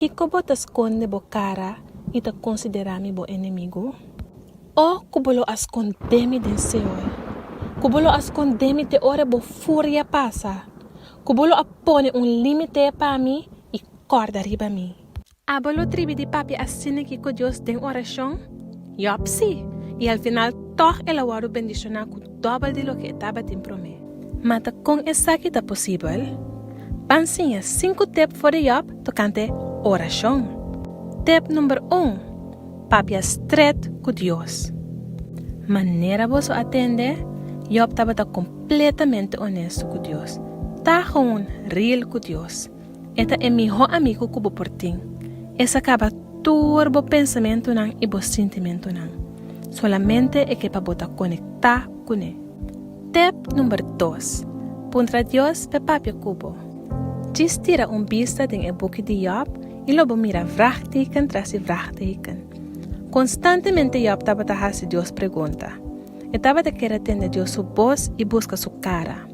E como te esconde bo cara e te considerami bo inimigo? O como lo ascondemi den Seol? Como lo ascondemi te ora bo furia passa? Como lo appone un limite para mim e corda riba mim? Abolo tribi di papi assine que com Deus den oração? Yup, sim. E al final, toch ela waru bendicionar com dobro de lo que estava te promê. Mas com essa que tá possível? Pansinha 5 tips voor de job tocante oração. Tip número 1. Papi estreito com Deus. Maneira você atende, Job estava completamente honesto com Deus. Tá gewoon real com Deus. Eta é meu amigo que por ti. Essa acaba turbo pensamento não e bo sentimento não. Solamente é que para botar conectar com ele. Tip número 2. Puntra Deus pe papi cubo. Diz tira vista den boek de Job e lobo mira vraagteken tras vraagteken. Constantemente Job estava a fazer Deus pergunta. Estava a querer atender Deus sua voz e busca sua cara.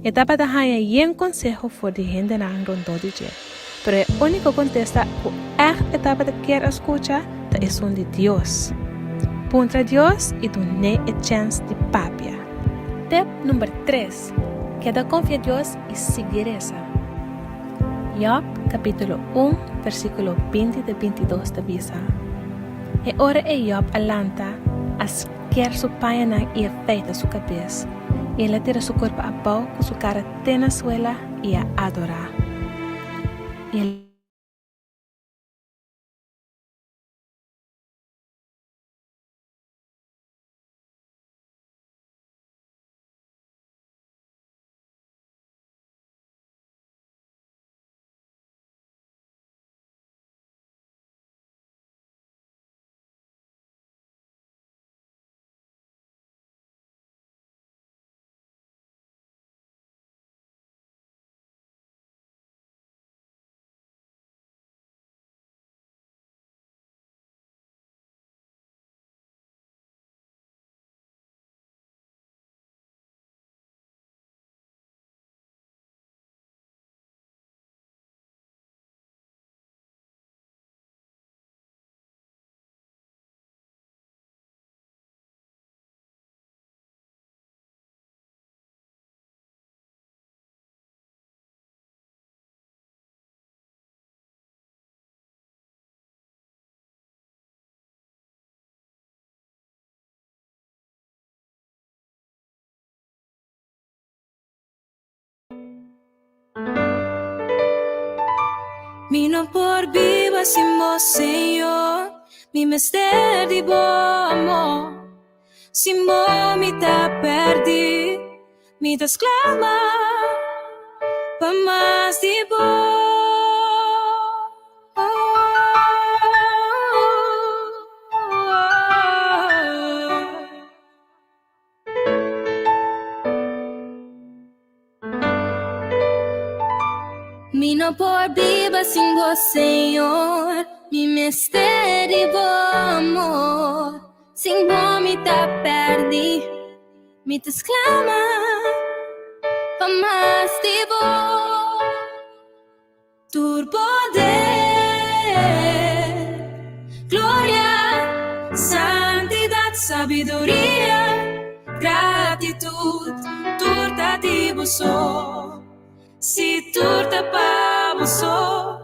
Estava a dar um conselho for de gente na rondô de Deus. Pero a única contesta que echt estava a querer escuchar é som de Deus. Puntra Deus e tu ne a chance de papia. Tip número 3. Queda confia em Deus e seguir essa. Job, capítulo 1, versículo 20 de 22 da Bisa. E ora Job alanta, as quer su paia e afeita sua cabeça. E ela tira seu corpo a pau com sua cara na suela e a adorar. E Mi no por viva sin vos, Señor, mi mister di bo amor. Sin vos mi te perdí, mi te exclama, pa más di bo. Mi no por viva sin vos, Señor, mi misterio amor. Sin vos mi te perdí, mi te exclama, pa más de vos. Tu poder, gloria, santidad, sabiduría, gratitud, turta de vos. Si tu te pavosó,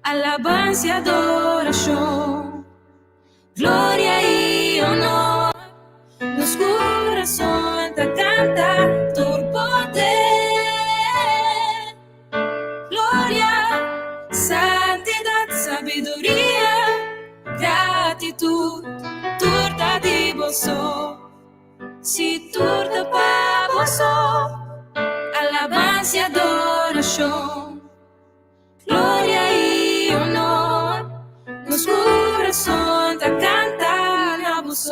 alabanza y adoración, gloria y honor, los corazones te cantan tu poder, gloria, santidad, sabiduría, gratitud, turta de vos. Si tu te pavosó, alabanza y adoración, gloria y honor, los corazones te cantan a vos,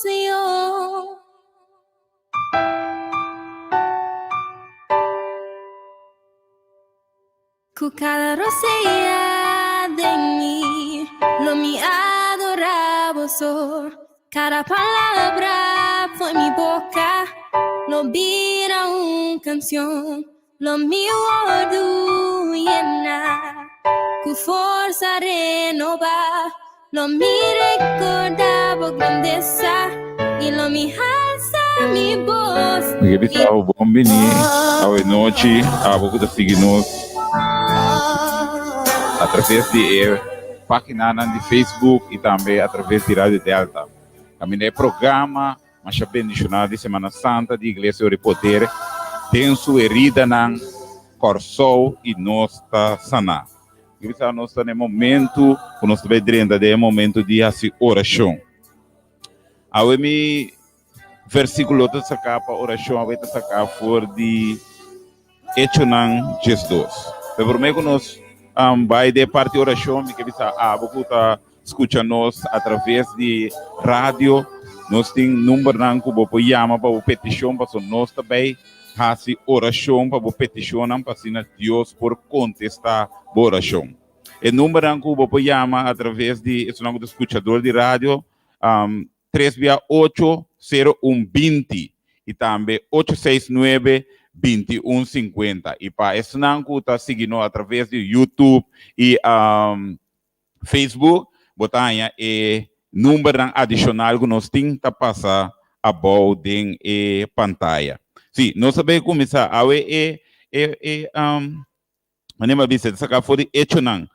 Señor. Con cada rosella de mí, lo mi adoraba, cada palabra fue mi boca, lo vira una canción, lo mio du llena, con forza renova, lo mi recordavo grandeza y lo mi alza mi voz. Miguel Bisao, bombini, hoje noite, a boca da seguinos, através de página de Facebook e também através de Rádio Delta. Também é programa, mas é bendicionado de Semana Santa de Igreja de Poder, tem sua herida na Corsol e nós está sana. Miguel Bisao, nós está no momento, nós está bedrenda, é momento de fazer oração. Hoje me versículo da capa oração vai sacar for de Echonan Jesus. Pero me nós vai de parte oração que bisa boku tá escuta nós através de rádio. Nós tem número nan ku bo chama para o petição para nós também hasi oração para o petição para sina Deus por contestar a oração. E número nan ku bo chama através de esse nome do escutador de rádio 368-0120 e também 869-2150. E para esse nanco está seguindo através do YouTube e Facebook, botanha e número adicional que nós temos que passar a boa em pantalla. Sim, nós sabemos começar a manema bisa essa cá foi hecho não.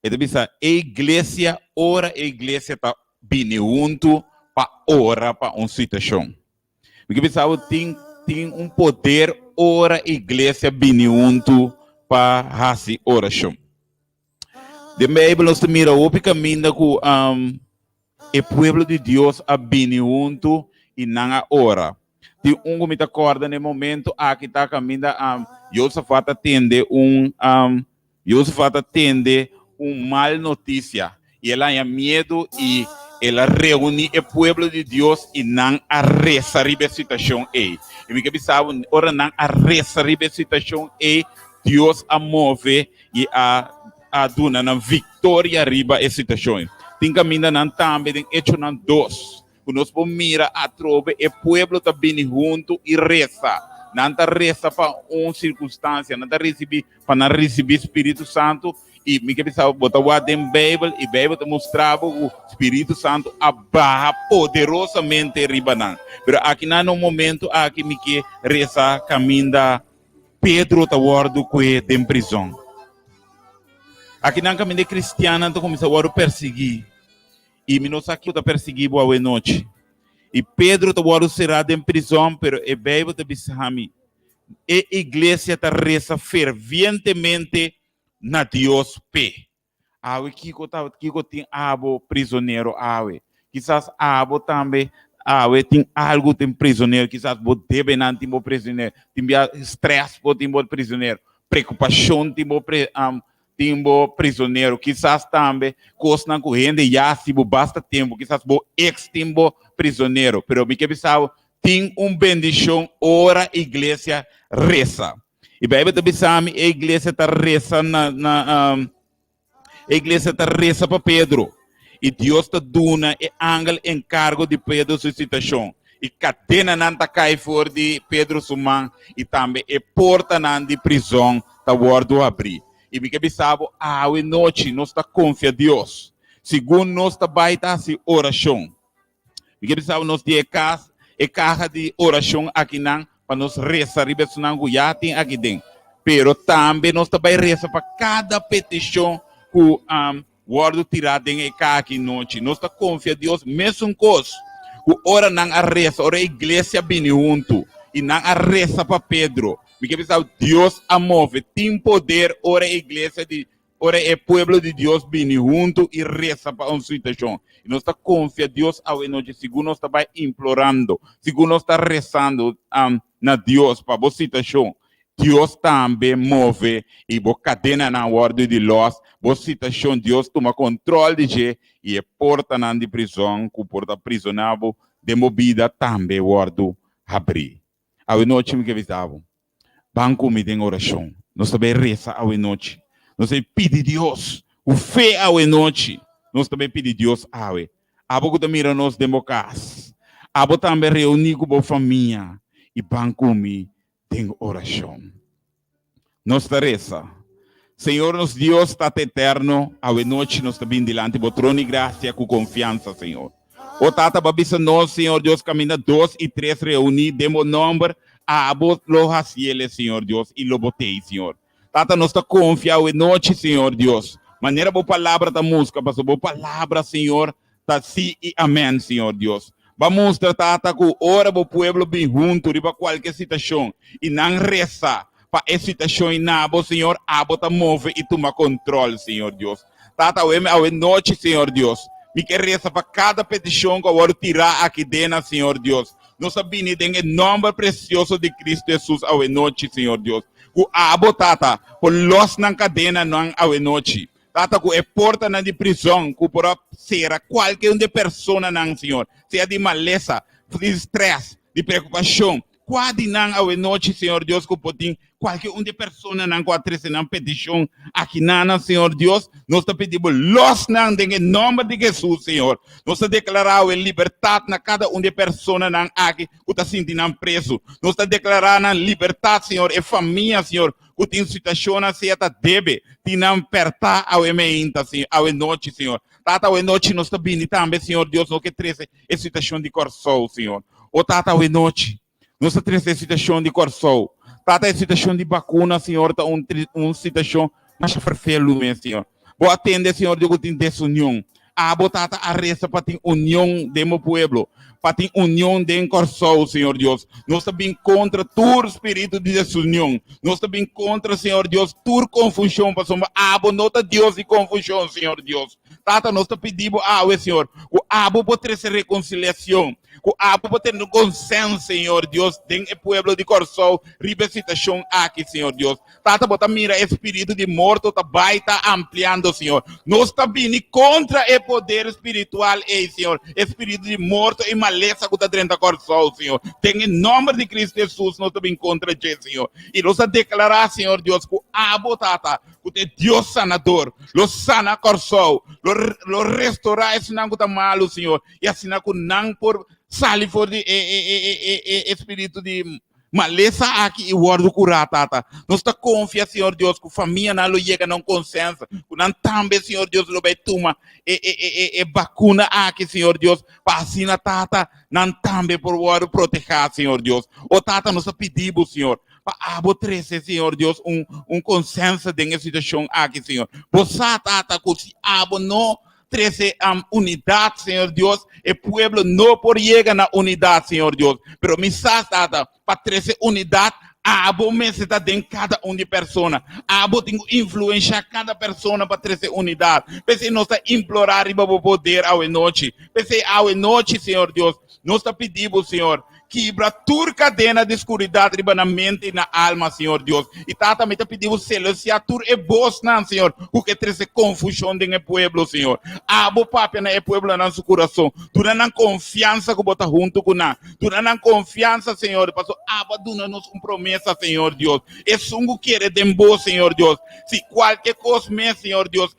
É bisa a igreja ora a igreja está bem junto para orar para uma situação. Porque pensava tem poder ora a igreja bem junto para fazer oração. De Bíblia nós mira o caminho com o povo de Deus a bem junto e não ora. Tem que me acorda no momento aqui está caminhando Josafat atende mal notícia e ela tem medo e ela reúne o povo de Deus e não arresta a situação e me que pensava ora não arresta a situação e Deus a move e a dona na vitória riba a situação tem caminho não também tem hecho não dois nós vamos mirar a trova e o povo está bem junto e reza não está reza para uma circunstância não está receber para não receber Espírito Santo. E me que pensava botar o em Bíblia e Bíblia mostrava o Espírito Santo abarra poderosamente ribanan. Pero aqui no momento aqui me que reza caminha Pedro tá guardo que em prisão. Aqui na caminha cristiana então começa a perseguir e me nós aqui tá perseguir boa noite. E Pedro tá guardo será em prisão, pero a Bíblia tá bisami. E a igreja tá reza fervientemente na Deus pé. Awe kiko tem abo prisioneiro awe. Quizás abo também awe tem algo tem prisioneiro. Quizás bo debe não tem bo prisioneiro. Tem stress bo tem bo prisioneiro. Preocupação tem bo prisioneiro. Quizás também coisa não correndo já se bo basta tempo. Quizás bo ex tem bo prisioneiro. Pero me que pensava tem bendição ora igreja reza. E a Bíblia também sabe a igreja está rezando a igreja está rezando para Pedro. E Deus está dando o ángel encargo de Pedro sua situação. E cadena não está cai fora de Pedro sumang e também a porta não de prisão está guardo abrir. E me que sabe a noite nós está confia Deus. Segundo nós está baita se oração. Me que sabe nós de casa de oração aqui não para nós rezar riba sunangu já tem aqui dentro. Pero também nós também reza para cada petição que guardo tirado em aqui noite. Nós tá confia Deus mesmo coisa. Que ora não reza, ora a igreja bem junto e não reza para Pedro. Porque Deus a move, tem poder ora a igreja de ora é povo de Deus bem junto e reza para uma situação. E nós está confia Deus a noite, segundo nós está implorando, segundo nós está rezando na Deus para a situação. Deus também move e a cadena na ordem de nós, a situação Deus toma controle de você e a porta de prisão, que porta prisionável de movida também ordem abrir. A noite me que visava, banco me tem oração, nós também reza a noite. Nós pedimos Deus, o fé a noite. Nós também pedimos Deus a we. Abo que mira nós democratas. Abo também reunir com a família e banco me tem oração. Nossa reza. Senhor, nos Deus está eterno, a noite nos está bem delante, botrone graça com confiança, Senhor. O tata babisa nós, Senhor Deus, caminha 2 e 3 reunir, demo número, a abot lo haciele, Senhor Deus, e lo botei, Senhor. Tata nos está confiado em noite, Senhor Deus. Maneira boa palavra da música, mas boa palavra, Senhor, tá sim e amém, Senhor Deus. Vamos tratar com ora o povo bem junto, riba qualquer situação, e não reza. Para essa situação em nabo, Senhor, abota move e toma controle, Senhor Deus. Tata, a noite, Senhor Deus. Me quer reza para cada petição que eu vou tirar aqui dentro, Senhor Deus. Nós sabemos em nome precioso de Cristo Jesus, a noite, Senhor Deus. O abo, Tata, por los na cadena, não a noite. Tata, que é porta na de prisão, que por ser qualquer uma pessoa, não, Senhor. Seja de maleza, de estresse, de preocupação. Quase não a noite, Senhor Deus, que pode qualquer uma pessoa não quadrece na petição aqui na Senhor Deus, nós te pedimos los não em nome de Jesus, Senhor. Nós te declaramos liberdade na cada uma pessoa não aqui que está sentindo preso. Nós te declaramos liberdade, Senhor, e família, Senhor, que tem situação se ata debe, tem não perta ao emeinta, Senhor, ao noite, Senhor. Tata ao noite nós te pedimos também, Senhor Deus, no que treze a situação de coração, Senhor. O tata ao noite nossa triste situação de coração. Tata a situação de vacuna, Senhor, tá uma situação mais perfeita, Senhor. Vou atender, Senhor, de que tem desunião. A botata a reza para ter união de meu povo. Para ter união de coração, Senhor Deus. Nós também contra todo espírito de desunião. Nós também contra, Senhor Deus, toda confusão. Passamos a nota Deus de confusão, Senhor Deus. Tata, nós te pedimos, Senhor, o abo pode ter reconciliação. O abo pode ter consenso, Senhor Deus, tem o povo de coração, representação aqui, Senhor Deus. Tata, bota mira, espírito de morto, tá vai, tá ampliando, Senhor. Nós tá vindo contra o poder espiritual, Senhor. Espírito de morto e maleza que está dentro do coração, Senhor. Tem em nome de Cristo Jesus, nós tá vindo contra ele, Senhor. E nós tá declarar, Senhor Deus, que o abo, Tata, que é Deus sanador, lo sana coração, lo restaurar esse não que tá malo, Senhor. E assim não não por sali for de espírito de maleza aqui e guardo curar, Tata. Nós está confiando, Senhor Deus, que a família não chega não consenso, que não também, Senhor Deus, não vai tomar vacuna aqui, Senhor Deus, para assim, Tata, não também por guardo proteger, Senhor Deus. O Tata, nós pedimos, Senhor, para abotrece, Senhor Deus, consenso dessa situação aqui, Senhor. Você, Tata, que se abo não 13 unidade, Senhor Deus, e pueblo não por llegar na unidade, Senhor Deus, pero missas data para 13 unidade, abo meseta de cada uma pessoa, abo tem influência cada pessoa para 13 unidade, pensei nós implorar e para poder ao noite, pensei ao noite, Senhor Deus, nós pedimos, Senhor, quebra toda cadena de escuridão na mente e na alma, Senhor Deus. E também pedimos celestial, tudo é vos, não, Senhor, porque traz confusão no povo, Senhor. Abo papi na povo no nosso coração. Tu não confiança que bota junto com nós. Tu não confiança, Senhor. Pastor, abo duna-nos uma promessa, Senhor Deus. É sungo querer dembo, Senhor Deus. Se qualquer coisa, Senhor Deus,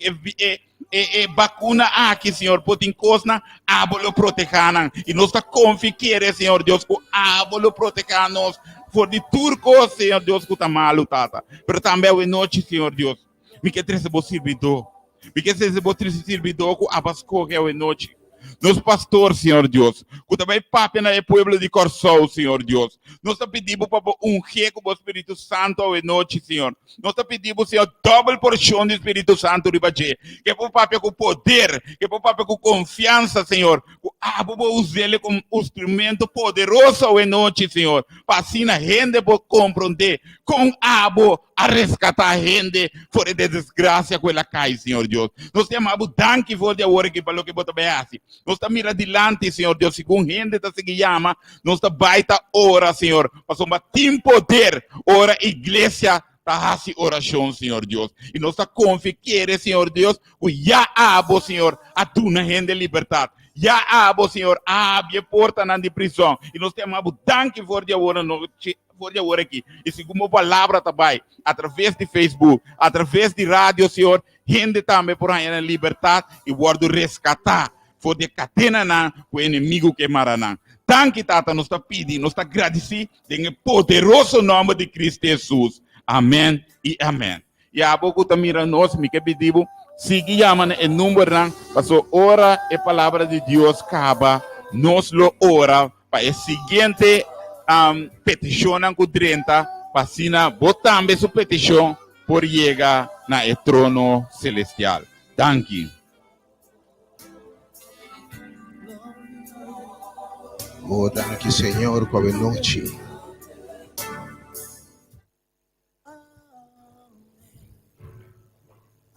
vacuna aqui, Senhor, pode encostar, abolo proteger, e nós está confiando, Senhor Deus, que abolo proteger nós, por de turco, Senhor Deus, que está malo, Tata. Mas também a noite, Senhor Deus, me quer trazer o servidor, me quer trazer o servidor que abascou a noite. Nos pastor, Senhor Deus, que também papi na povo de coração, Senhor Deus. Nós pedimos para ungir com o Espírito Santo a noite, Senhor. Nós pedimos, Senhor, doble porção do Espírito Santo, que é para papi com poder, que é para papi com confiança, Senhor. Que usar ele como instrumento poderoso a noite, Senhor. Para assim a gente pode compreender com a resgatar a gente fora de desgraça que ela cai, Senhor Deus. Nós temos danke for de hora que falou que bota bem assim. Nós estamos mira adiante, Senhor Deus, se com gente está se chama, nós está baita ora, Senhor. Passamos tem poder, ora igreja tá assim oração, Senhor Deus. E nós está confiando, Senhor Deus, que já abo, Senhor, a tu na gente liberdade. Já abo, Senhor, abre a porta na de prisão. E nós temos danke for de hora noite. Agora aqui, e segundo a palavra também, através de Facebook, através de rádio, Senhor, gente também por aí na liberdade e guardo resgatar, for de catena na o inimigo que maraná. Tanque Tata nos está pedindo, nos está agradecido, em poderoso nome de Cristo Jesus. Amén y amén. E a pouco também nós me que pedimos, siga chamando o número, para ora a palavra de Deus acaba, nós lo ora para a seguinte petição com 30, para assim botar sua petição por chegar na trono celestial. Thank you. Oh, thank you, Senhor, por a noite.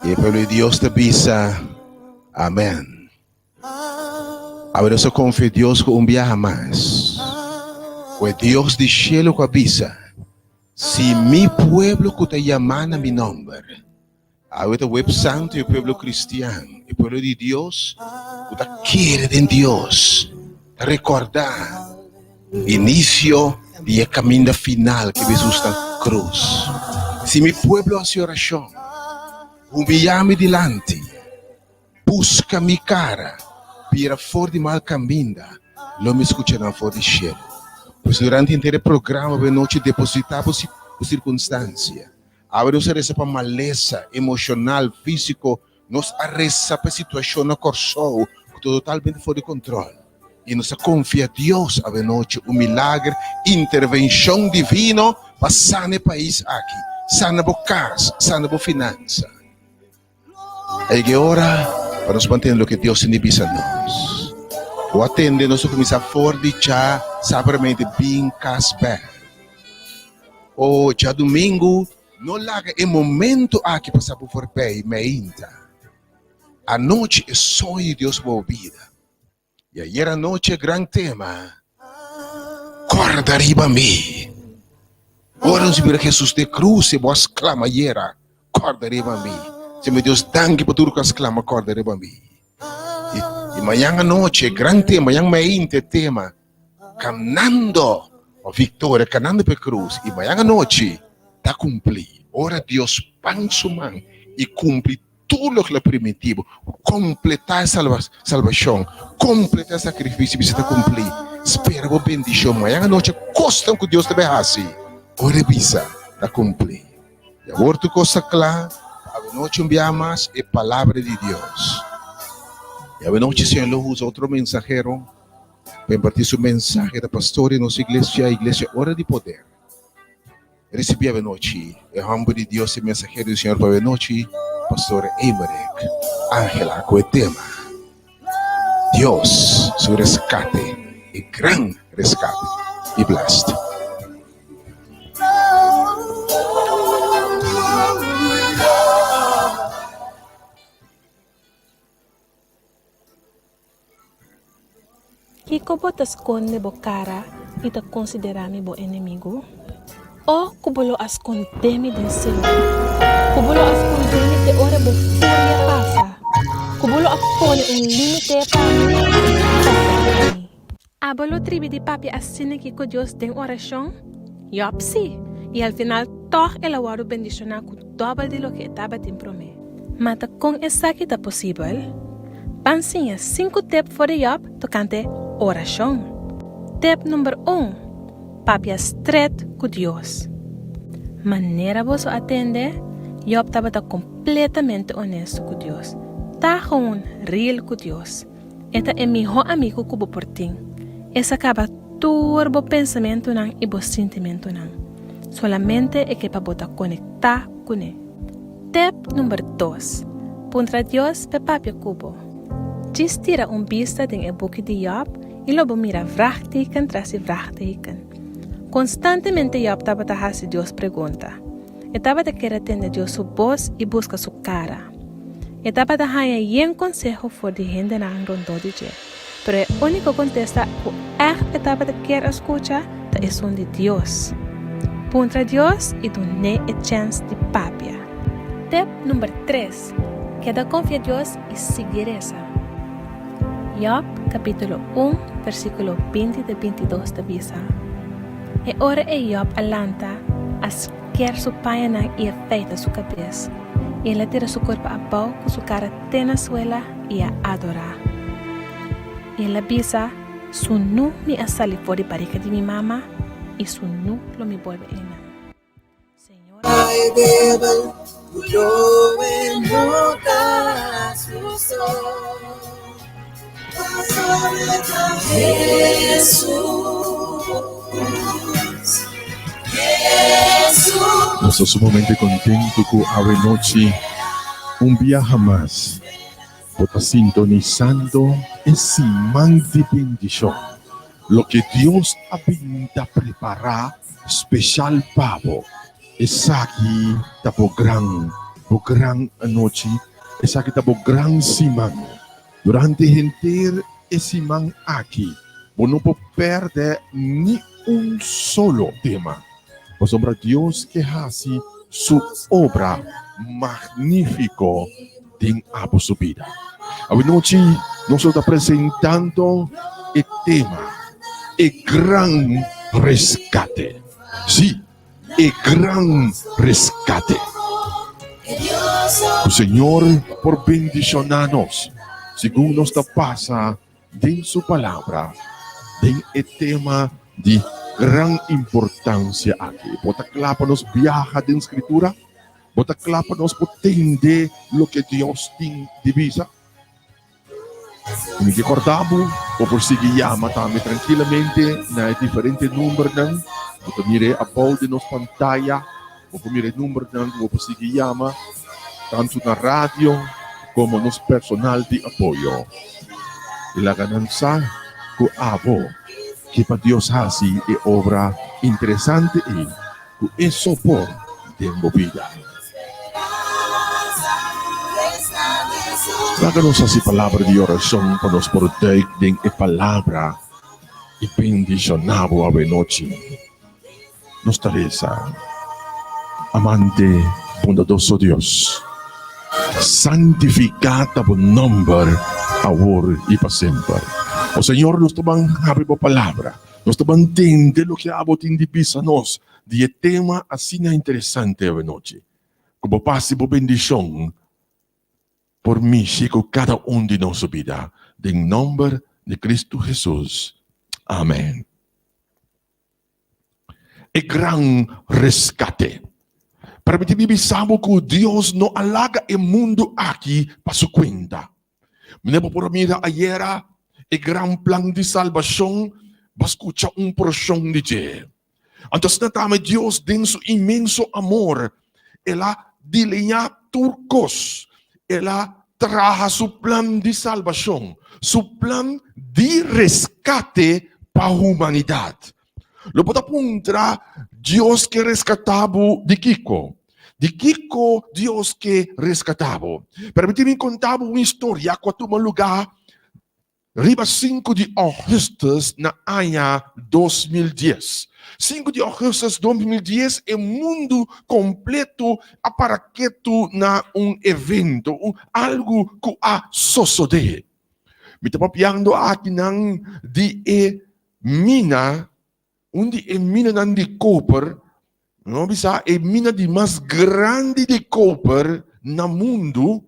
E pelo Deus te bisa. Amém. Agora eu confio em Deus com dia mais. O Deus do cielo que avisa. Se mi pueblo que te llaman a mi nombre. Agora o web santo e o pueblo cristiano. E o pueblo de Deus que te quiere em Deus. Recordar inicio de caminho final que Jesus na cruz. Se mi pueblo hace oração, humilhame delante, busca mi cara, para fora de mal caminho, não me escutarão fora de cielo. Pois durante o inteiro programa, a noite depositamos a circunstância. Agora nós reza para maleza emocional, físico, nós reza para a situação no corpo, totalmente fora de controle. E nós confia a Deus a noite, milagre, intervenção divina para sanar o país aqui, sanar a casa, sanar a finança. É agora para nós manter o que Deus tem diviso a nós. O atende nós começar fora de já, sabermente bem casper. O já domingo, não larga o momento aqui para saber por pé, meinta. A noite é sonho de Deus para a vida. E ayer a noite, grande tema. Corda arriba a mim. Ora, nos vira Jesus de cruz e vos clama ayer. Corda arriba a mim. Se meu Deus dangue para tudo que as clama, corda arriba a mim. E amanhã a noite, grande tema, amanhã meinte tema. Caminhando a vitória, caminhando para a cruz. E amanhã a noite, está cumprir. Ora, Deus põe sua mão e cumpre tudo o que é primitivo, completar a salvação, completar o sacrifício, precisa cumprir. Espera a bendição, amanhã à noite, costa que Deus te berrasse, ora visa, a cumprir. E agora tu costa clara, a noite mais é palavra de Deus. E a noite, Senhor, usa outro mensagero, para impartir seu mensagem da pastora em nossa igreja, a igreja Hora de Poder. Recebi a noite, é o nome de Deus e mensageiro do Senhor para a noite, Pastor Emerick, Ángela, com o tema Deus, seu resgate e grande resgate. Be blessed. Kiko te esconde bo cara e te considerami bo inimigo? O kubolo ascondemi den Senhor? Kubolo ascondemi te ora bo furia passa? Kubolo apone limite para mim? Abolo tribi di papi assine Kiko Deus den oração? Yup, sim. E al final toch ela waro bendicionar com dobro de lo que estava te promete. Mata com essa que tá possível? Pansinha 5 tips voor de job tocante oração. Tip número 1. Papi estreito com Deus. Maneira você atende, Job estava completamente honesto com Deus. Tá gewoon real com Deus. Eta é meu amigo que por ti. Essa acaba turbo pensamento não e bo sentimento não. Solamente é que para botar conectar com ele. Tip número 2. Puntra Deus pe papi cubo. Diz tira vista den e boek de Job e lobo mira vraagteken tras vraagteken. Constantemente Job estava a fazer Deus pergunta. Estava a querer atender Deus sua voz e busca sua cara. Estava a dar um conselho for de gente na rondô de Deus. Pero o único contesta que echt estava a querer escuchar é o som de Deus. Puntra Deus e done a chance de papia. Tip número 3. Queda confia em Deus e seguir essa. Job, capítulo 1, versículo 20 de 22 de visa. E ora é Job alanta, quer sua paia e afeita sua cabeça. E ele tira seu corpo a pau com sua cara na suela e a adorar. E ele avisa, su nu me asali fora de barriga de minha mama e su nu lo me vuelve ena. Senhor, Bible, glowing no Nós estamos sumamente contentos com a noite, dia mais, por estar sintonizando esse man de bendição. Lo que Deus ha vindo a preparar especial para essa aqui tá por gran noite, essa aqui tá por gran semana. Durante inteiro esse man aqui, você não pode perder nem solo tema. Pois para Deus que faz sua obra magnífica em a sua vida. A noite nós estamos apresentando o tema, o grande resgate. Sim, o grande resgate. O Senhor por bendicionar-nos, segundo nos passa em sua palavra, em o tema de grande importância aqui. Bota claro para nos viajar da escritura, bota claro para nos entender o que Deus tem de visa. Me recordamos, ou por seguir chama também tranquilamente na diferente número não, bota mire a de nos pantalla, ou por mire número não, ou por seguir chama tanto na rádio como nos personal de apoio. E a ganança que abo que para Deus hace é obra interessante e é sopor de vida. Traga-nos essa palavra de oração para nos proteger a palavra e bendicionar a noite. Nos Teresa, amante, bondadoso Deus, santificado o nome, agora e para sempre. O Senhor nos tomang habi po palavra. Nos tomang tende lo que abot hindi bisa nos. Di tema assim na interessante a noite. Como pasi po bendição por mim e com cada de nossa vida. Em nome de Cristo Jesus. Amém. E gran resgate. Para mim bibisamo que Deus no alaga o mundo aqui para sua conta. Minha por mira ayera e gran plan de salvação, bascucha porção de Deus. Antes na tama Deus din su imenso amor, ela dilinha turcos, ela traja su plan de salvação, su plan de rescate para a humanidade. Lo pode apuntar Deus que rescatava de Kiko. De Kiko, Deus que rescatava. Permite-me contar uma história com um lugar riba 5 de agosto na ano 2010. 5 de agosto de 2010, o mundo completo aparaqueto na evento, algo que a suceder. Me estava piando aqui nang di mina, onde mina nang di copper, não bisa mina di mais grande de copper na mundo,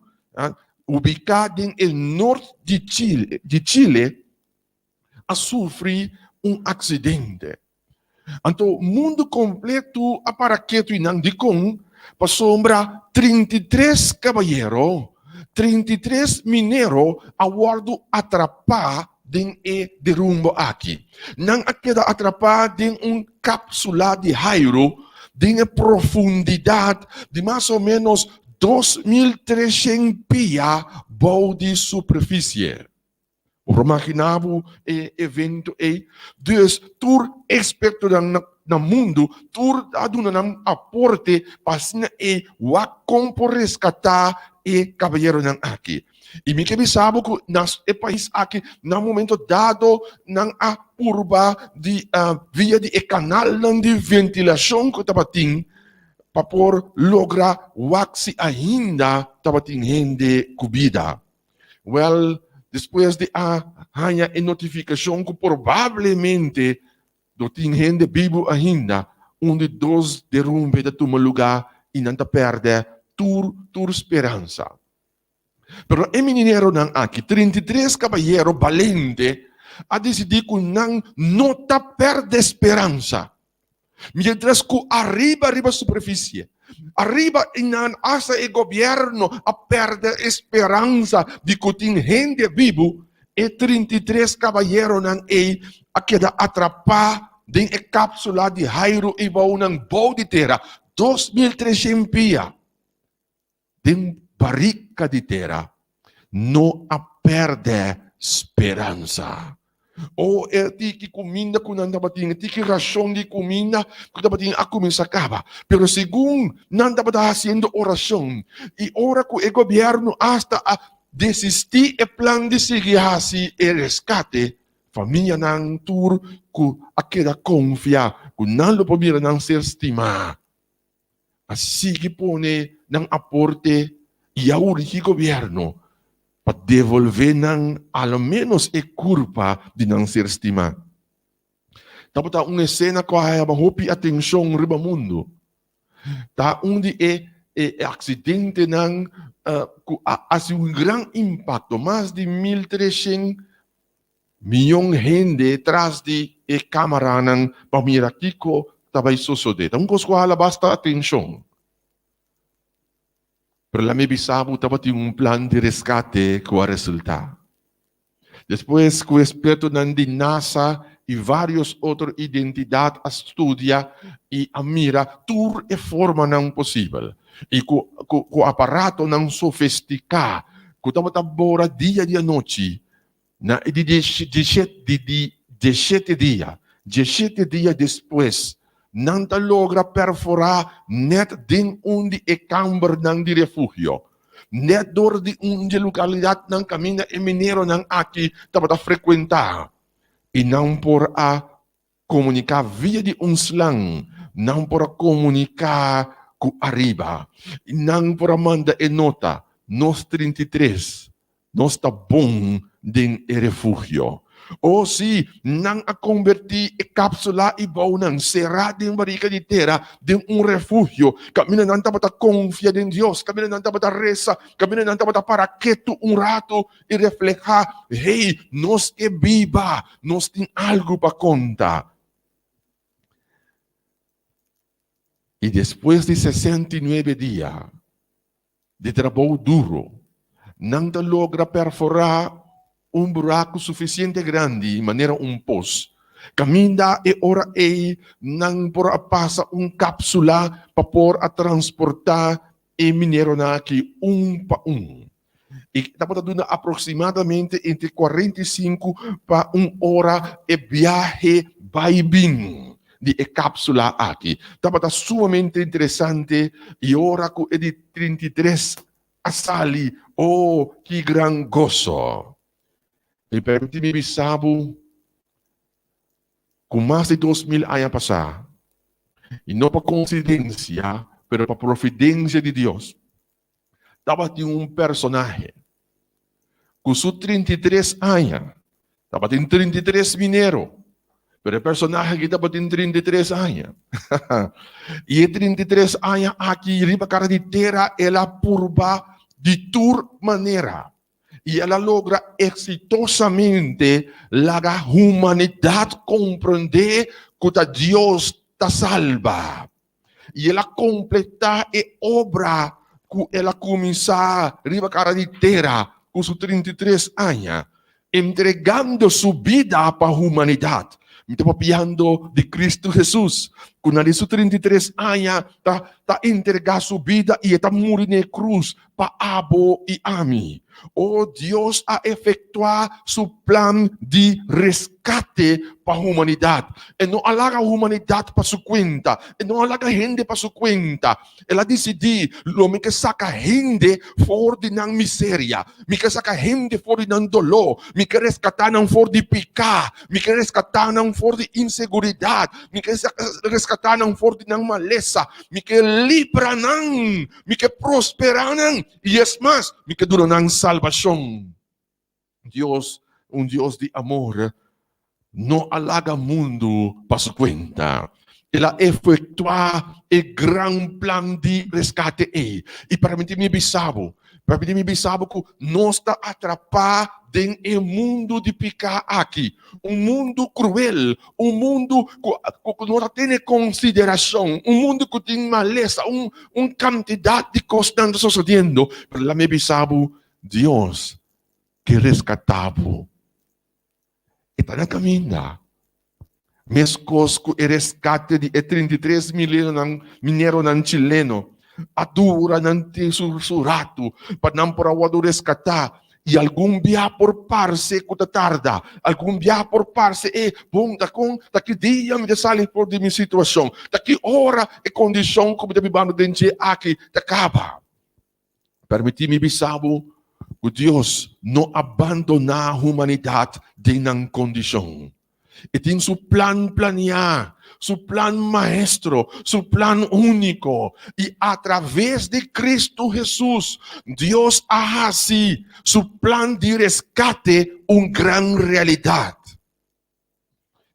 ubicado em el norte de Chile, a sofrer acidente. Então, o mundo completo aparaqueto inang dikong pasombra 33 caballeros, 33 mineros awardo atrapar din derrumbo aqui. Nang queda atrapar din cápsula de Jairo, din profundidade de mais ou menos 2.300 pia bouw de superfície. O imaginavo evento dus tur experto na mundo, tur aduna nam aporte pasina wakon por rescatar caballero ng aqui. E me kebisabo ko nas país aqui na momento dado ng apurba de via de canal ng de ventilação ko tabating para por lograr waxi ainda tabating hindi kubida. Well, después de hanya notificação que provavelmente do ting hindi vivo ainda, onde dos derrumbe da tuma lugar e não perde tur esperança. Pero o mineiro ng aqui, 33 caballeros valente, a decidir que não perde esperança. Mientras que arriba a superfície, Arriba inan asa e gobyerno a perder esperanza de que tem gente vivo e 33 caballero ng a queda atrapar din e cápsula de Jairo ibaw ng bau de terra 2.300 pia din barrica de terra no a perde esperanza. O tiki comida kung nanda bating, tiki rasyon di comida kung dapating ako minsakaba. Pero según nanda ba haciendo orasyon, y ora ko e gobyerno hasta a desistir e plan de sigihasi e rescate, família ng tur ku akeda confia, ku nalo pamira ng sistema. Asigi po ng aporte, iauri ki gobyerno, para devolver ng al menos e culpa de ng sistema. Tapos ta uma cena ko ay mahupi atensyon riba mundo. Ta undi aksidente ng as un gran impacto, más de 1.300 milyon gente tras de cámara ng pamiratiko tabay susode. Tangkos ko hala basta atensyon. Pero la me bisabo tapat yung plan de rescate ko a resulta. Después, ko experto ng NASA y varios otros identidad estudia y mira tur e forma ng posible. Y ko aparato ng sofistica, ko tabatabora dia di noche, na 17 dia después, nanta logra perforar net din undi e camber ng di refugio. Net door di undi lokalidad ng kami na eminero ng aki tapos frequentar. Inang por a comunicar via di unslang, nang por a comunicar ku arriba. Inang por a manda e nota, nos 33, nos tabong din e refugio. O si nang a converti e cápsula ibaw ng será din barrica de terra din un refugio. Kami na nanta bata confia din Dios. Kami na nanta bata reza. Kami na nanta bata para que tu un rato y refleja, hey, nos que viva, nos tin algo pa conta. Y después de 69 días de trabajo duro, nang logra perforar un buraco suficiente grande, de manera un pos. Caminda e ora nang por a pasa un cápsula pa por a transportar e minero na aqui pa um. E dapat na aproximadamente entre 45 pa 1 hora e viaje baibing di e cápsula aqui. Dapat sumamente interessante e ora ko e di 33 asali. Oh, que gran gozo. E permite-me bisabo, com mais de 2.000 anos passar, e não por coincidência, pero por providência de Deus, estava um personagem, com seus 33 anos, estava em 33 mineiros, pero o personagem que estava em 33 anos. E 33 anos aqui, riba cara de terra, ela purba de tur maneira. Y ella logra exitosamente la humanidad comprender que Dios te salva. Y ella completa e obra que ella comienza riba cara de terra con sus 33 años, entregando su vida para la humanidad. Me está papiando de Cristo Jesús. Con a sus 33 años, está entregar su vida y está morir en la cruz para abo y ami. Oh, Dios ha efectuado su plan de rescate para la humanidad. Y no alaga la humanidad para su cuenta. Y no alaga gente para su cuenta. Él ha decidido, lo que saca gente fuera de la miseria. Me que saca gente fuera de dolor. Me que rescatar fuera de picar. Me que rescatar fuera de inseguridad. Me que rescatar fuera de maleza. Me que libran. Me que prosperan. Y es más, me que duran salvación. Dios, un Dios de amor, no halaga mundo para su cuenta. ela efetuar o grande plano de resgate. E para mim, me bisabo que nós está atrapar em um mundo de picar aqui. Um mundo cruel, um mundo que não tem consideração, um mundo que tem maleza, uma quantidade de coisas que estão sucedendo. Mas lá me bisabo, Deus que rescatava. E está na caminho. Mescos com o resgate de 33 milhões de mineiros chileno, a dura ng surato, para não para o resgatar, e algum dia por parce ko tarda, algum dia por parce bom daqui dia me desali por de minha situação, daqui hora e condição como deve bando dente aqui acaba. Permiti-me bisabo, o Deus não abandona a humanidade de não condição. E tem seu plano planear, seu plano maestro, seu plano único. E através de Cristo Jesus, Deus hace seu plano de resgate uma grande realidade.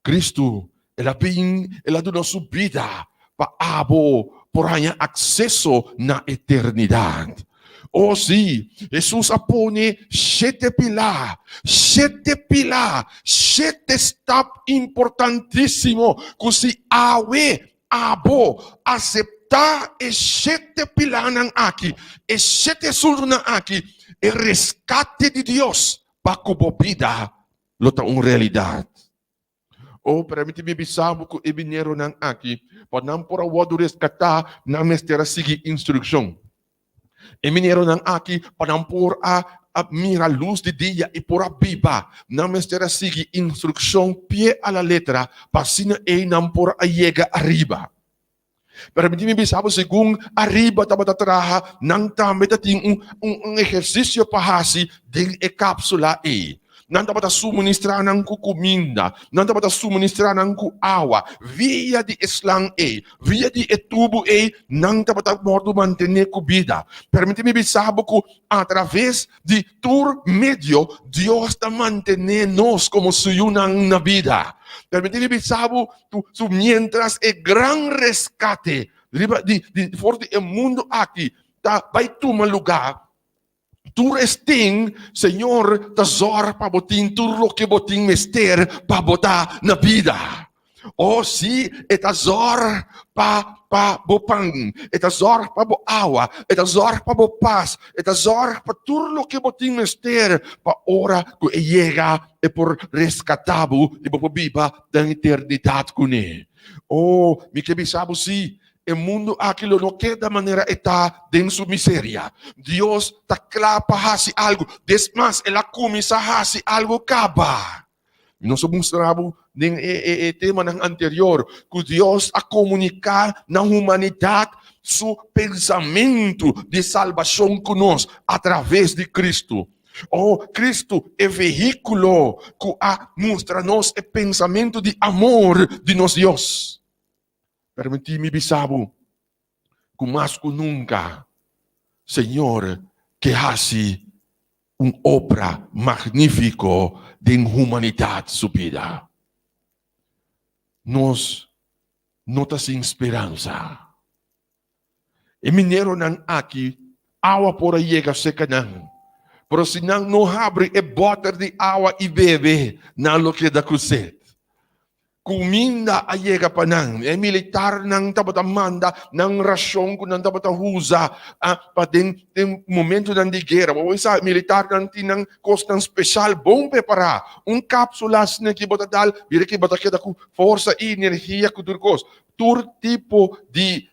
Cristo, ela deu sua vida para abo por ganhar acesso na eternidade. Oh sim, Jesus apone 7 pilar, 7 step importantíssimo, que se abo aceitar e 7 pilar nang aqui, e 7 sulto nang aqui, e resgate de Deus para que vida lota uma realidade. Oh, permite-me bisabo que e binero nang aqui, para não por a wado resgatar, na mestera seguir instrução. E mineiro não aqui para não pôr a mira luz de dia e por a biba. Não me será seguir instrução pie a la letra para sina e não por a chega arriba. Pero hindi mi bisabo según arriba tabata traha nang tambe tating exercício pahasi din e cápsula e. Não dá para suministrar ng comida, não dá para suministrar ng água, via de slang via de tubo não dá para manter comida. Permite-me bisabo que através de tur medio, Deus está mantendo-nos como suyo na vida. Permite-me bisabo que mientras el gran rescate de fora do mundo aqui, vai tomar lugar. Tur esting, Senhor, tesor para botin, tur que botin mester para botar na vida. Oh, sim, é tesor para bopang, é tesor para bo awa, é tesor para bo paz, é tesor para tur que botin mester para hora que chega e por rescatabo e por biba da eternidade com ele. Oh, me que bisabo sim. O mundo aquilo não quer da maneira está dentro sua miséria. Deus está claro para fazer algo. Desmas, ela começa a fazer algo acaba. Nós mostramos no tema anterior que Deus a comunicar na humanidade seu pensamento de salvação conosco através de Cristo. Oh, Cristo é veículo que mostra-nos o pensamento de amor de nosso Deus. Permiti-me bisabo, que mais que nunca, Senhor, que hace uma obra magnífica de humanidade subida. Nós não estamos sem esperança. E mineiro não aqui, água por aí chega seca não. Pero se não abre e botar de água e bebe, não lo que da cruzet. Kuminda ayega pa nang, militar nang tabatamanda, nang rasyon ko nang tabatahuza, pa din momento ng digera. Wawisa, militar nang tinang kostang special, bombe para, kapsulas na kibatadal, bira kibatakita ko, forsa enerhiya ko durkos, tur tipo di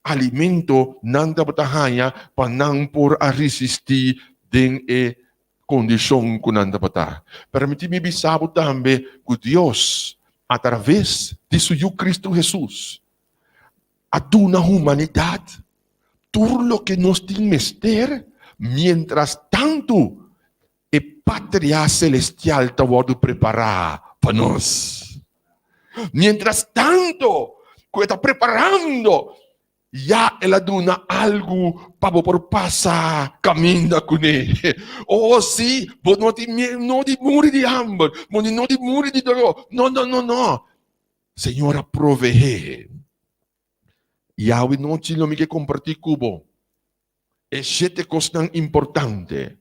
alimento nang tabatahaya, pa nang por a resisti din kondisyon ko nang tabata. Permiti-me bisabo tambe, ku Diyos, através de seu Cristo Jesus, a tua humanidade, tudo o que nós temos ter, mientras tanto, a pátria celestial está a preparar para nós. Mientras tanto, que está preparando, já ela dona algo para por passar caminho com ele. Oh, sim, não de morrer de hambre, não de morrer de dor. Não. Senhora provee. Yahweh não tinha me que compartir cubo. É sete coisas importante.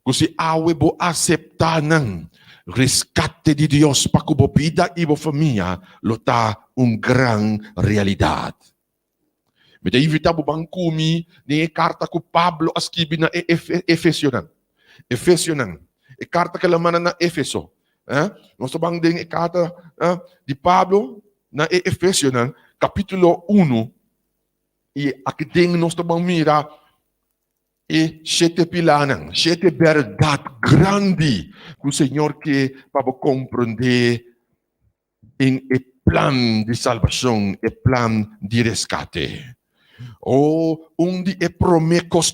Kasi awe bo aceitar ng rescate de Deus para kubo vida e bo família, lota gran realidad. Meta invita bo bang kumi ni carta ko Pablo askibi na Efesionan. Efesionan. E carta que lamana na Efeso. Nós bang ding carta de Pablo na Efesionan, capítulo 1. E aqui ding nós bang mira e sete pilares, sete verdade grande que o Senhor quer para compreender em o plano de salvação, o plano de resgate. Onde é promessas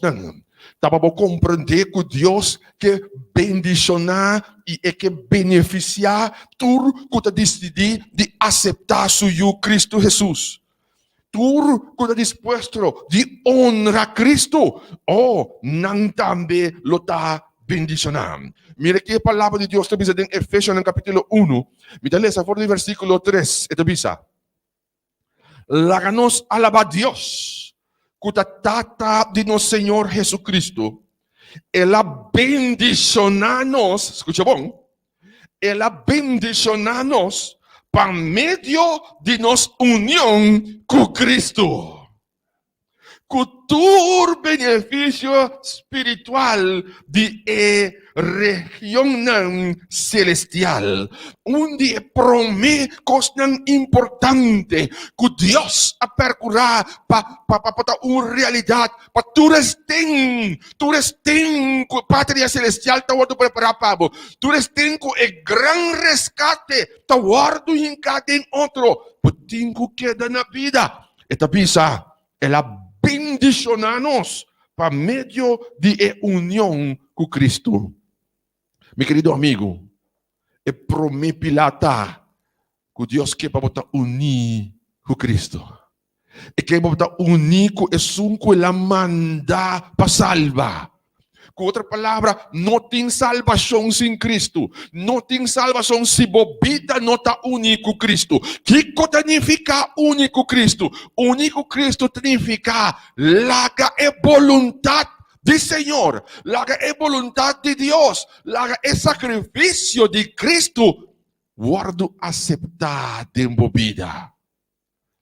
para compreender que Deus quer bendicionar e que beneficiar tudo que decidir de aceitar o Cristo Jesus. Tudo que está disposto de honrar a Cristo, não também lo está bendicionando. Mira que a palavra de Deus está dizendo em Efésios, no capítulo 1, me dá essa fora do versículo 3, está dizendo, láganos alabar a Deus, que trata de nosso Senhor Jesucristo, ela bendicionar-nos, escucha bom, ela bendicionar-nos, por medio de nossa união com Cristo. Cultura benefício espiritual de região celestial. Onde promete coisas importantes que Deus a percurar para uma realidade. Para tu tem que a pátria celestial está preparada para você. Tu tem que o grande resgate está guardado em cada outro. Tem que quedar na vida. Esta pisa, ela bendicionar-nos por meio de união com Cristo. Meu querido amigo, é promessa pilata que Deus quer para botar unir com Cristo. E quer para botar unir com o que Ele manda para salvar. Com outra palavra, não tem salvação sem Cristo. Não tem salvação se bobita não está único com Cristo. O que significa único Cristo? Único Cristo significa laga é vontade do Senhor. Laga é vontade de Deus. Laga é sacrifício de Cristo. Guardo aceitar de vida.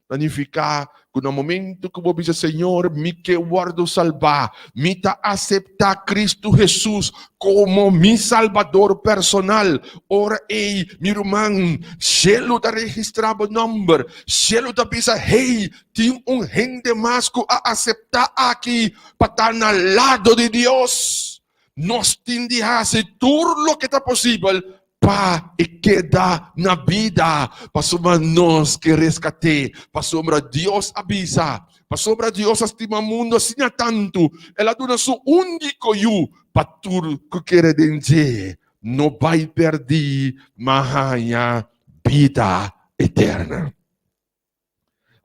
Significa que no momento que eu digo, Senhor, me que guardo salvar, me ta aceitar Cristo Jesus como mi salvador personal. Ora, ei, meu irmão, se ele está registrado o número, se ele está pensando, hey, tem gente mais que a aceitar aqui para estar no lado de Deus. Nós temos de fazer tudo o que está possível para quedar na vida, para sobre nós que resgate, para sobre Deus avisa, para sobre Deus estima o mundo assim tanto, ela dona seu único eu, para tudo que quer dizer, não vai perder, mas a vida eterna.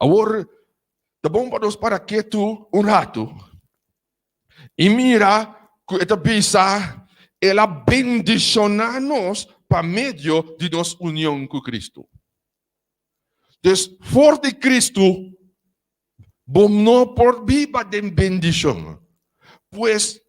Agora, tá bom para nós para quieto rato, e mira que esta bisa, ela bendicionar-nos por meio de nossa união com Cristo. Então, fora de Cristo, vamos não por viva de bendição. Pois,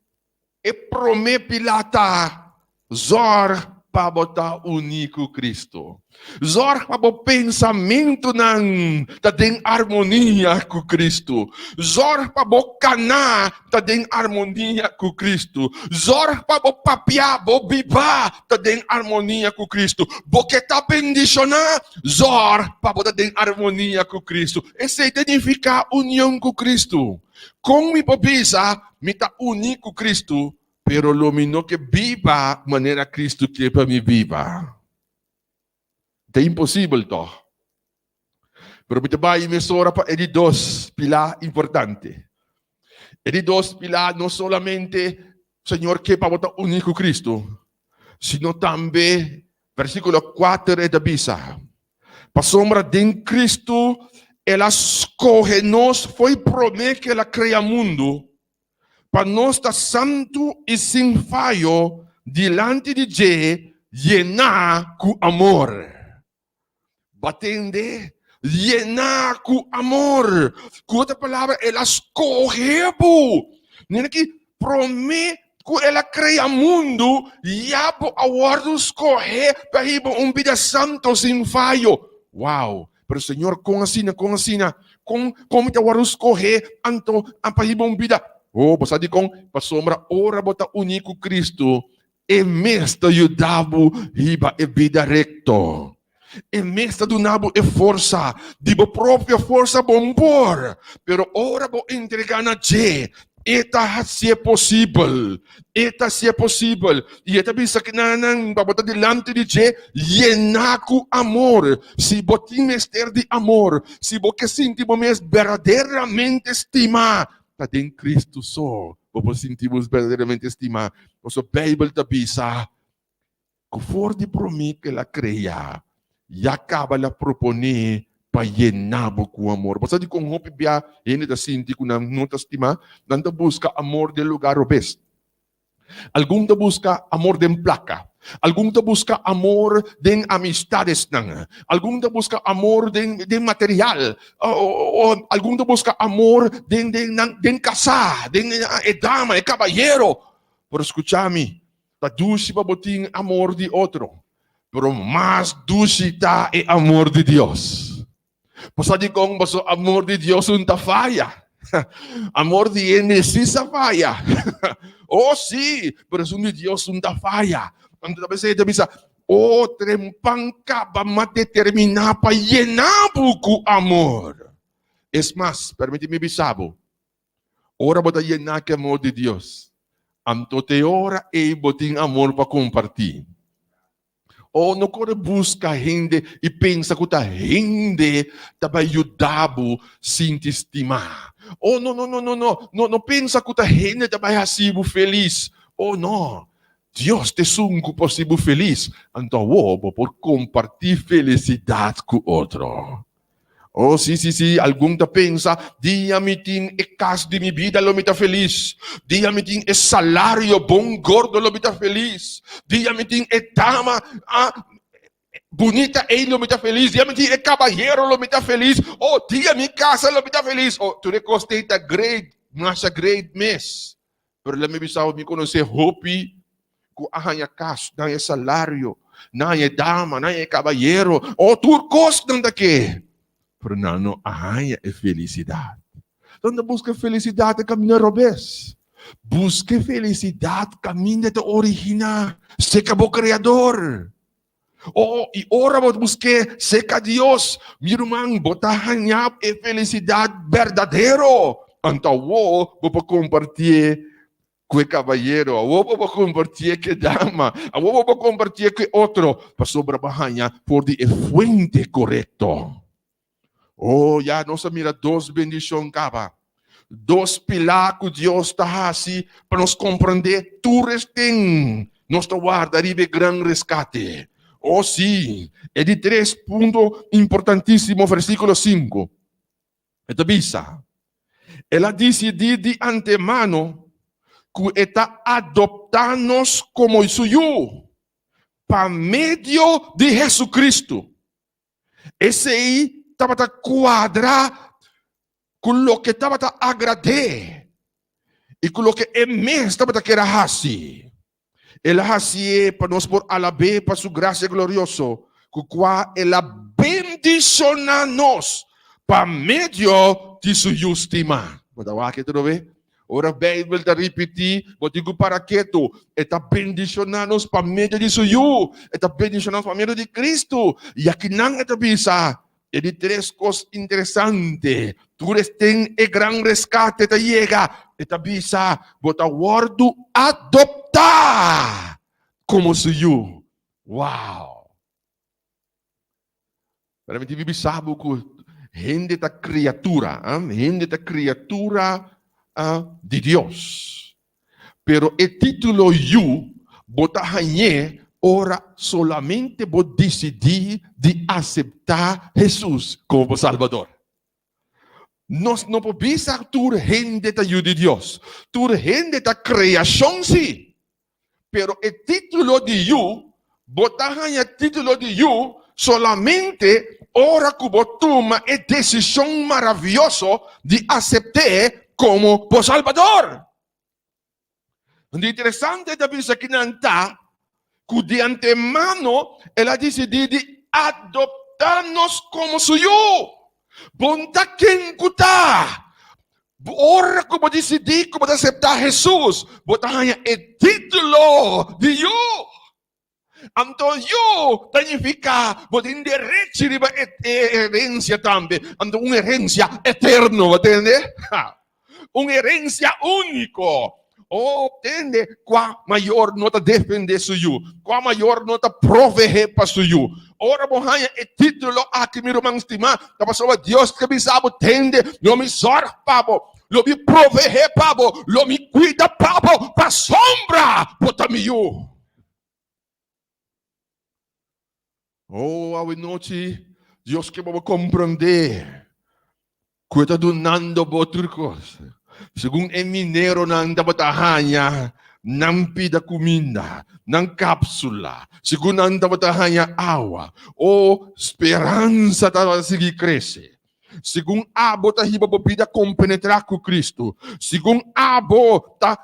é promessa pilata, zor para botar unir com Cristo. Zor para o pensamento tá em harmonia com Cristo. Zor para o canar tá em harmonia com Cristo. Zor para o papiar, o bibar tá em harmonia com Cristo. Porque tá bendicionar, zor para botar em harmonia com Cristo. Esse significa união com Cristo. Como me popisa, me tá unir com Cristo, pero lo mino que viva maneira Cristo quer para mim viva. É impossível, to. Pero me trabalho me sora para ele dois pilar importante. Ele dois pilar não solamente Senhor quer para botar único Cristo, sino também versículo 4 é da bisa. Para sombra de Cristo, ela escolhe nós, foi promessa que ela cria mundo, para nós estar santo e sem falho diante de Deus, llenar com amor. Batende, llenar com amor. Com outra palavra, ela escolheu. Nem que promete que ela cria mundo, e a aguardo escolher para ir vida santo sem falho. Wow! Pero Senhor, com como te aguardo escolher, anto, para ir vida. Oh, basta di kong pasombra ora bota único Cristo. E mesta yudabo hiba e vida recto. E mesta do nabo e força, dibo própria força bombor. Pero ora bo entregar na je. Eta se é possível. Eta se é possível. E eta bisa que nanang babota delante de je, llenaco amor. Se botim mester de amor, se bo que sentimos verdadeiramente estimar. Tá em Cristo só, vou sentimos verdadeiramente estimar. O seu Bíblia te bisa, que for de promessa que ela creia, e acaba ela proponer para llenar com amor. Você de com hope bia, ele tá sentindo que não tá estimar, não tá busca amor de lugar obes. Algum te busca amor de placa. Algum te busca amor de amistades. Algum te busca amor de material. Algum te busca amor de casar, de dama, de caballero. Pero escúchame, ta dulce para botar amor de outro. Pero mais dulce está o amor de Deus. Pasadi kong baso amor de Deus não falha. Amor de Ele necessita falha. Oh, sim, pero es un Dios nunca falla. Cuando a veces te dice, oh, trempanca, vamos a determinar para llenar con amor. Es más, permíteme bisabo. Ora bota llenar que amor de Dios. Anto te ora e botin amor para compartir. Oh, não corre busca gente e pensa que a gente vai ajudar sem te estimar. Oh, não pensa que a gente vai ser feliz. Oh, não. Deus te sungo possível feliz. Então, por compartilhar felicidade com outro. Oh, sim. Algum te pensa, dia me tem e casa de minha vida, lo me tá feliz. Dia me tem e salário bom, gordo, lo me tá feliz. Dia me tem e dama, bonita, ele lo me tá feliz. Dia me tem e caballero, lo me tá feliz. Oh, dia me casa, lo me tá feliz. Oh, tu recostei tá great, nossa great mess. Pero lá me bisava me conhecer hopi, com a casa, na salário, na dama, na caballero. Oh, tu gostam daqui. Pero não há felicidade. Então busca felicidade caminho robes. Busca felicidade caminho da original. Seca o criador. Oh, e ora busque seca Deus. Meu irmão, botahan e felicidade verdadeiro. Então, vou compartilhar com o cavalheiro. Vou compartilhar com a dama. Vou compartilhar com outro. Para sobrebahanha por de fuente correto. Oh, já nossa mira dois bendições cava. Dois pilares que Deus está assim para nos compreender. Tu restem. Nós guarda ribe grande resgate. Oh, sim. É de 3 pontos importantíssimos, versículo 5. Esta bisa. Ela disse de antemano que está adoptando-nos como suyo. Para meio de Jesucristo. Esse aí estava a quadrar com o que estava a agradar e com o que é mesmo estava a querer fazer. Ele fazia para nós por alabar para sua graça gloriosa, com qual ela bendicionar-nos para meio de sua justima. Mas aqui tudo bem? Ora, a Bíblia está repetindo, vou dizer para que tu está bendicionar-nos para meio de sua está bendicionar-nos para meio de Cristo. E aqui não é a bisa. E de 3 coisas interessantes. Tu tem o grande resgate te chega. E te bisa, bota guardo adoptar como suyo. Wow. Para mim, te bisabo que gente da criatura, gente da criatura de Deus. Pero o título you, bota hanhe, ora solamente vou decidir de aceitar Jesus como Salvador. Nós não podemos ser toda gente da de Deus, toda gente da criação, sim. Pero o título de you, botar o título de you, solamente ora kubo toma a decisão maravilhosa de aceitar como por Salvador. Hindi interessante da bisa kinanta, que de antemano ela decidiu de adoptar-nos como suyo. Bonta quem kuta. Ora como decidi, como aceitar Jesus, botanya e título de you. Anto you significa botin direito riba herência também, anto uma herência eterno, entende? Uma herência único. Oh, entende? Qual maior nota defender suyo, qual maior nota proveer para suyo. Ora bohanha e título aqui me romang estima, tapos o Deus que me sabe tende, lo me sorra pabo, lo me proveer pabo, lo me cuida pabo, pa sombra, potamiyo. Oh, a noite, Deus que vamos compreender. Cuida do nando boturcos. Segundo o mineiro ng dabatahanya, ng pida comida, ng kapsula, segundo ang dabatahanya awa, o esperança ta sige cresce. Segundo abo ta hiba bobida compenetrar com Cristo. Segundo abo ta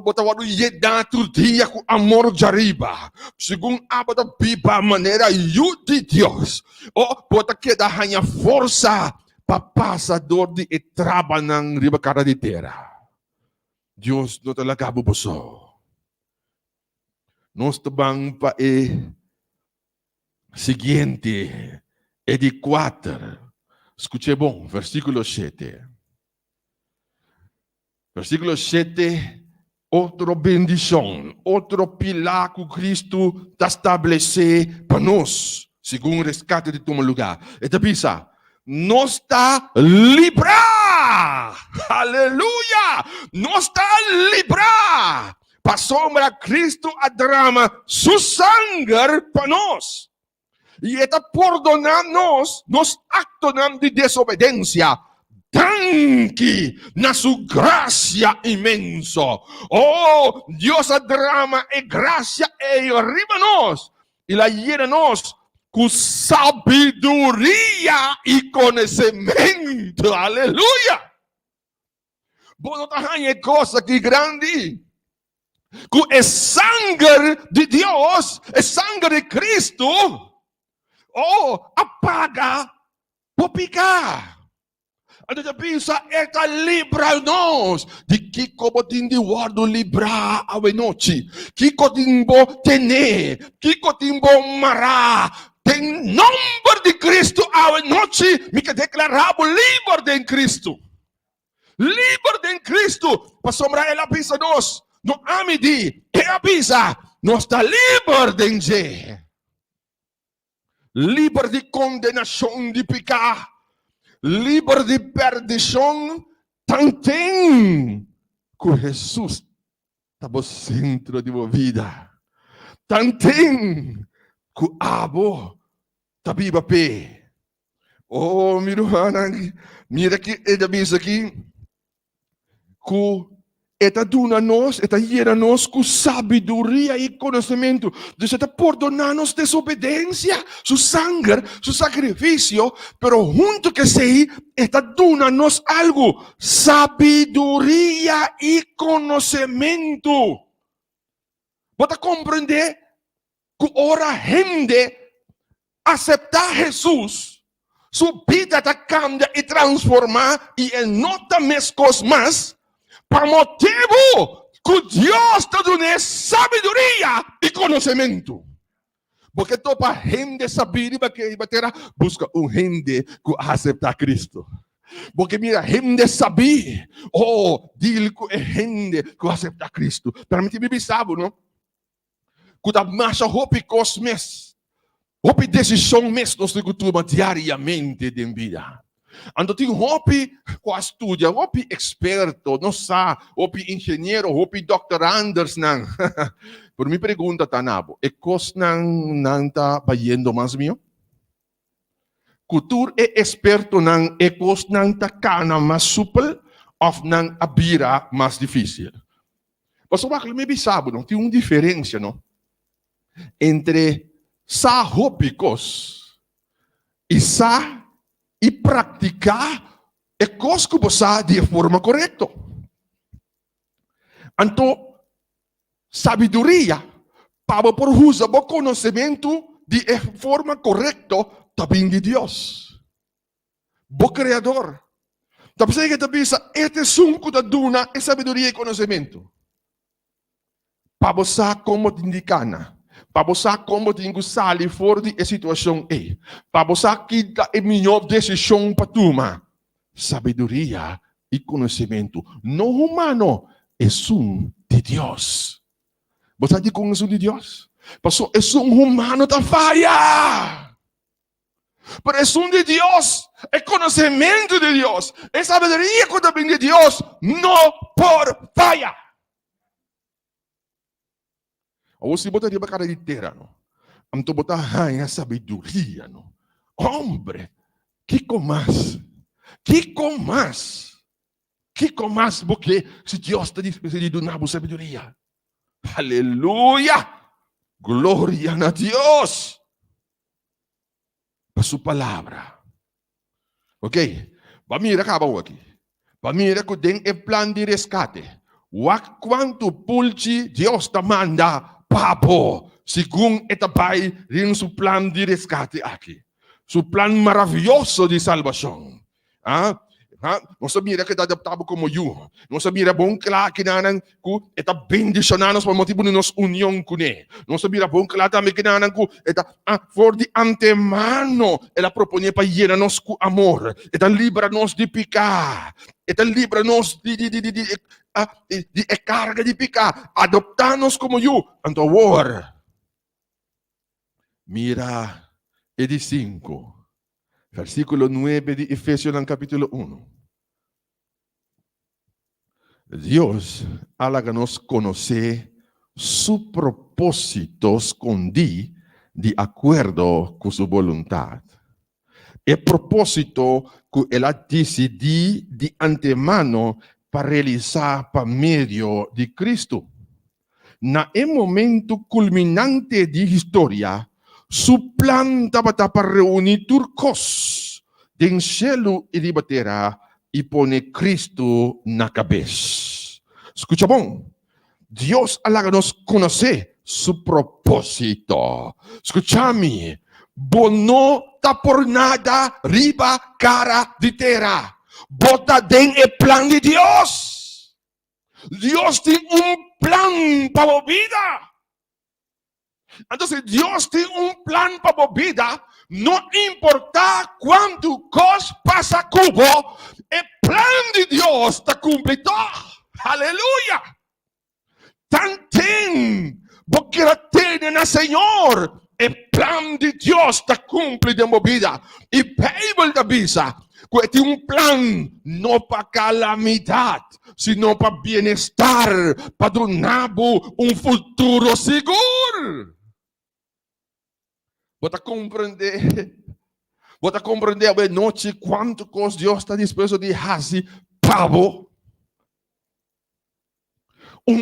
botawado yeda turdia com amor jariba. Segundo abo ta biba maneira de Deus. O bota que da hanya força papasador de etraba ng riba karaditera. Diyos no talaga bubuso. Nos tabang pa seguinte, de 4. Escute bom, versículo 7. Versículo 7, outra bendição, outro pilar que Cristo está estabelecer para nós, segundo o resgate de todo lugar. Eta pisa, nos está livrar, aleluia, nos está livrar, para sombra Cristo a drama, su sangue para nós. E está perdonar-nos nos actos de desobediência. Tanque na sua graça imensa. Oh, Deus a drama e graça e arriba nós. E la llena nós com sabedoria e conhecimento. Aleluia. Bom, é coisa que grande. Com o sangue de Deus, o sangue de Cristo. Oh, apaga, popicar. Ano na bisa, eta libra-nos. Di kiko mo tindiwado libra awe noci. Kiko timbo tene. Kiko timbo mara. Tem nombre de Cristo awe noci. Mica declarabo liber de Cristo. Liber de Cristo. Pasombra ela pisa nos. No amidi. E a pisa. Nos ta liber de nje. Liber de condenação de pecar, liber de perdição, tantem que Jesus está no centro de minha vida, tantem que abo está viva pé. Oh, mira que ele diz aqui, que eta duna-nos, eta llena-nos com sabedoria e conhecimento. Deus está perdonar-nos desobediência, su sangue, su sacrifício, pero junto que sei, está duna-nos algo, sabedoria e conhecimento. Bota compreender que ora gente aceitar Jesus, sua vida está cambia e transformar e ele nota mais coisas. Para motivo que Deus está dando sabedoria e conhecimento. Porque toda gente sabedoria que busca gente que aceita Cristo. Porque mira, gente sabia, dile que é gente que aceita Cristo. Permite-me pensar, não? Que da marcha hope cosmes, hope decisão mesmo nós temos diariamente de vida. Ando tem hopi com estudia, hopi experto, não sabe, hopi engenheiro, hopi doctorandos nang. Por mi pergunta tanabo, cos nang ta bayendo mas mio? Kultur experto nang cos nang ta kana mas supel of nang abira mas difícil. Paso bakal may bisabo, não tem uma diferença, não? Entre sa hopi cos isa ipraktika ekos ko sa di forma correcto. Anto sabiduria para porhusa bo conhecimento de forma correcto tabing de Dios. Bo creador. Tapos ay katabi sa ete sungko da duna e sabiduria e conhecimento. Pabosa como tindikana. Pabosa como tingusali for di e situação e. Pabosa kita e minha decisão patuma. Sabiduria e conhecimento. No humano, es un de Dios. ¿Vos sabés con es un de Dios? Pasó, es un humano que falla. Pero es un de Dios. Es conocimiento de Dios. Es sabiduría que también de Dios. No por falla. O si botar de cara litera, no. Amto botar a sabiduría, no. Hombre, ¿qué más? ¿Qué más? ¿Qué más? Porque si Dios te dice de donar sabiduría. Aleluya. Gloria a Dios. Por su palabra. Ok. Va mira acá aquí. Va mira que den el plan de rescate. Wak quanto pulchi Dios te manda papo. Según etapay rin su plan de rescate aquí. Su plan maravilloso de salvación. Ah? Não sabia que adaptava como eu. Não sabia bom que lá que nanan ku eta bendicionanos por motivo de nos união com ele. Não sabia bom que lá também que nanan ku eta for de antemano ela propunha para llenar-nos com amor. Eta libra-nos de picar. Eta libra-nos de carga de picar. Adoptar-nos como eu. Então, mira, Edi 5. Versículo 9 de Efesios en capítulo 1. Dios háganos conocer sus propósitos con de acuerdo con su voluntad. El propósito que él ha decidido de antemano para realizar por medio de Cristo. En el momento culminante de historia, su plan estaba para reunir turcos del cielo y de la tierra y poner Cristo en la cabeza. Escucha bom. Dios háganos conocer su propósito. Escúchame. No está por nada riba cara de tierra. Bota den el plan de Dios. Dios tiene un plan para la vida. Entonces Dios tiene un plan para la vida, no importa cuánto cosa pasa cubo, el plan de Dios está cumplido. Aleluya. Tanten, porque tienen al Señor, el plan de Dios está cumplido en la vida. Y Bible da visa, que tiene un plan no para calamidad, sino para bienestar, para donar un futuro seguro. Bota compreender a noite quanto cos Deus está disposto de fazer pavo.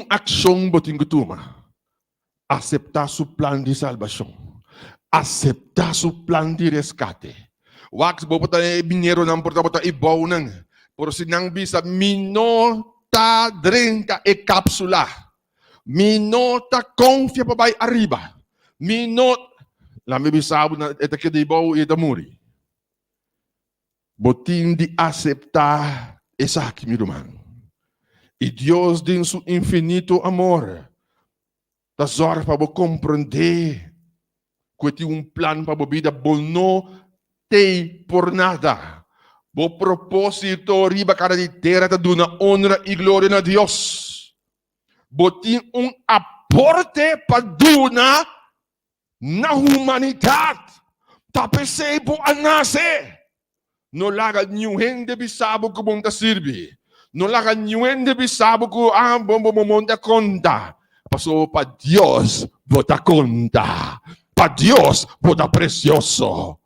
Ação botin que toma. Aceitar su plan de salvação. Aceitar su plan de rescate. Wax bota dinheiro não porta bota ibaw nang. Por si nang bisa minota drenta e cápsula. Minota confia pa bay arriba. Minota lá me bisabo na eta que de bom e da muri. Botim de aceitar essa aqui, meu irmão. E Deus, em seu infinito amor, da zorra para compreender que tem plano para a vida, bom não tem por nada. Bo propósito riba cara de terra da duna honra e glória a Deus. Botim aporte para duna na humanidade, tapesebo a nascer. Não laga nenhum gente bisabo que monta sirve. Não laga nenhum gente bisabo que monta conta. Passou para Deus, bota conta. Para Deus, bota precioso.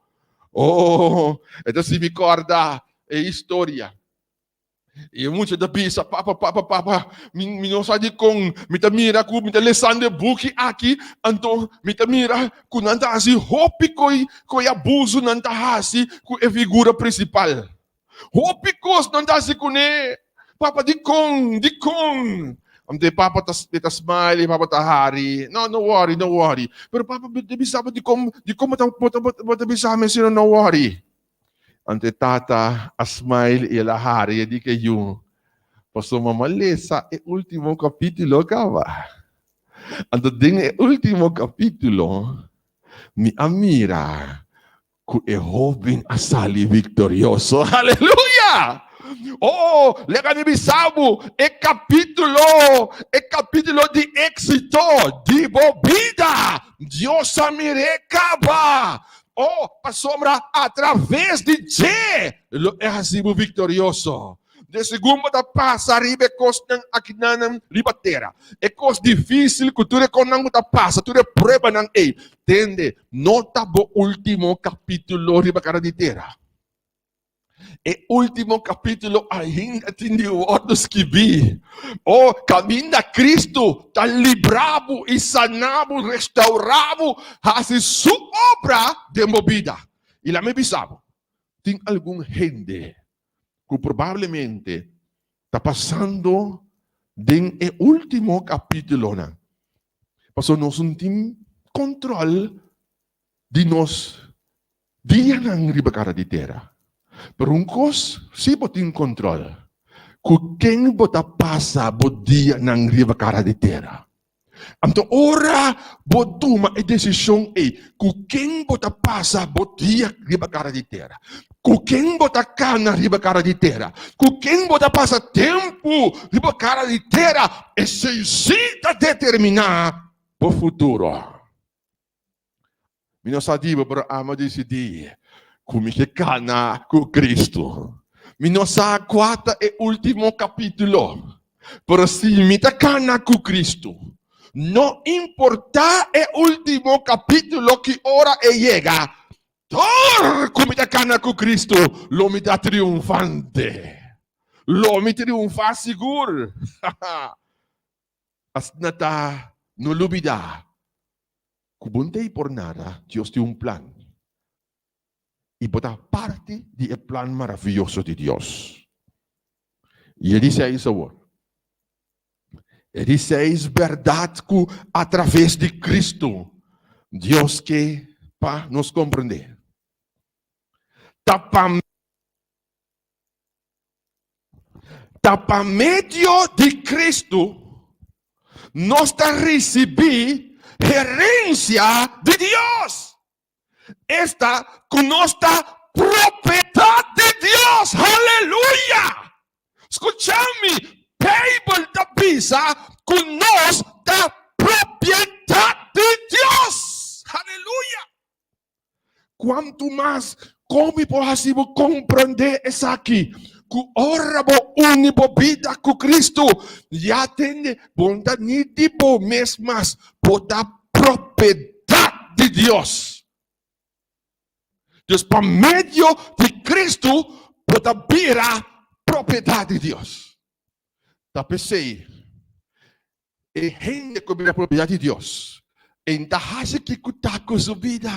Oh, então se me acorda a história E muito da bisa, papa, minosadi kong mitamira ku mitalesande buki aqui, anto mitamira ku nantasi hopi koi abuso nantahasi ku e figura principal. Hopi kos nantasi ku ne, papa di kong. Amte papa ta smile, papa ta hari. No worry. Pero papa bisa di kom mata bisa me sino no worry. Ante tata a smile e la hari di que you. Pastor mamalesa e ultimo capítulo acaba. Ante ding e ultimo capítulo mi amira ku e jovem asali victorioso. Aleluia! Oh, lega ni bisabo e capítulo de éxito, de bobida. Deus amirecaba. Oh, pasombra através de Jé, é recibo vitorioso. De segundo da passa, ribe costan aquinanam ribatera. É coisa difícil que tu reconhece da passa, tu reprova não é. Tende, nota bo último capítulo riba cara de terra. E último capítulo ainda tem outros que vi. Oh, caminho a Cristo, está librado e sanado, restaurado, faz sua obra de movida. E lá me bisabo, tem algum gente que provavelmente está passando em último capítulo, né? Passou nós não tem controle de nós dia na riba de terra. Pero um cos, se você tem controle, com quem você passa o dia na riba de terra. Então, ora, você toma a decisão com quem você passa o dia na riba de terra. Com quem você cai na riba de terra. Com quem você passa tempo na riba de terra. E se necessita determinar o futuro. Eu não sabia, mas eu decidi. Como que cana com Cristo. Minosa quarta e último capítulo. Pero se me cana com Cristo. Não importa o último capítulo que ora e chega. Como me cana com Cristo. Lo me dá triunfante. Lo me triunfa seguro. As nata no lubida. Kubuntei por nada. Deus tem plan. E botar parte do plano maravilhoso de Deus. E ele diz isso. Ele diz verdade que através de Cristo, Deus quer para nos compreender. Para meio de Cristo, nós recebemos herência de Deus. Esta con nuestra propiedad de Dios. Aleluya. Escúchame. Bible da pisa con nuestra propiedad de Dios. Aleluya. Quanto mais como possível compreender isso aqui. Que ora bo único vida com Cristo. Já tem bondade ni tipo mesmas por da propriedade de Deus. Deus, por meio de Cristo, pode vir a propriedade de Deus. Tá pensei, e gente que a propriedade de Deus, então haja que cuidar com sua vida.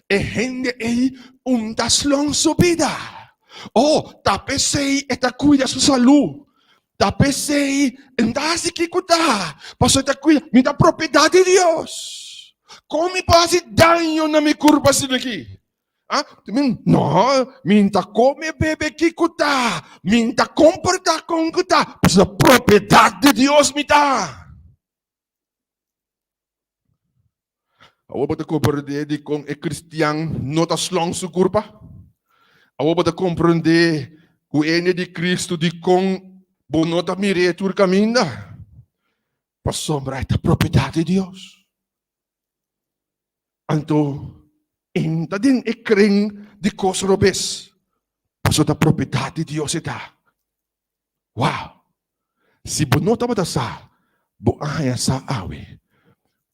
E gente é das longas sua vida. Oh, tá pensei, e tá cuida sua saúde. Tá pensei, então haja que cuidar, para tá cuida, me dá propriedade de Deus. Como pode dano na minha curva assim aqui? Não, minta come bebe que cuta, minta comportar com cuta, pois a propriedade de Deus me dá. Awo ba ta compreender de com é cristiano nota slong su curva? Awo ba ta compreender o ene de Cristo de com bonota mire tur caminda? Para sombra a propriedade de Deus. Então ainda din ekring de kosrobes. Paso da propriedade de Deus está. Wow. Si bonota ba sa, buaya sa awe.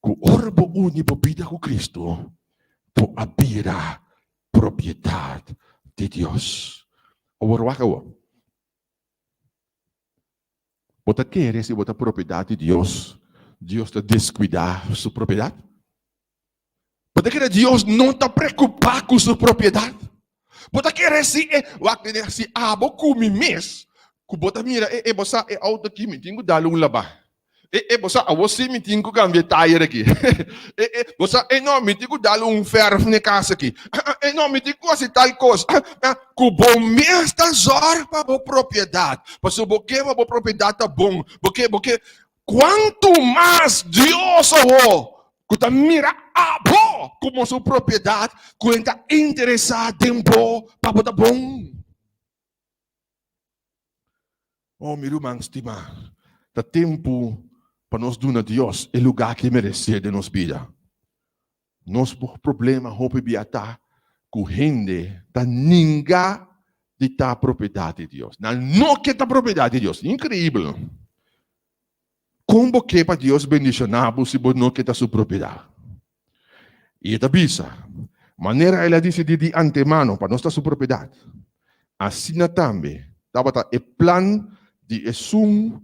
Ku orbo uni po vida ko Cristo, po abira propriedade de Deus. Owarwakawo. Bota querer se bota propriedade de Deus. Deus está descuidar sua propriedade. Bota querer Deus não está preocupado com sua propriedade. Bota querer se abo come mês. Que bota mira bosa auto aqui me tingo dar um laba. Bosa você me tingo cambiar tire aqui. Bosa não me tingo dar um ferro na casa aqui. Não me tingo assim tal coisa. Que bom mês tá zor para boa propriedade. Para o boque para boa propriedade tá bom. Porque quanto mais Deus que tá mira abo como sua propriedade, que está interessado em bom para botar bom. Oh, meu irmão, estima, tá tempo para nós dar a Deus o lugar que merece de nossa vida. Nós por problema, roupa e biata, que gente tá ninguém de tá propriedade de Deus. Não que tá propriedade de Deus, incrível. Como que para Deus bendicionar se não que tá sua propriedade? E esta bisa, maneira ela decide de antemano para nossa sua propriedade. Assim também, dapat o plan de esum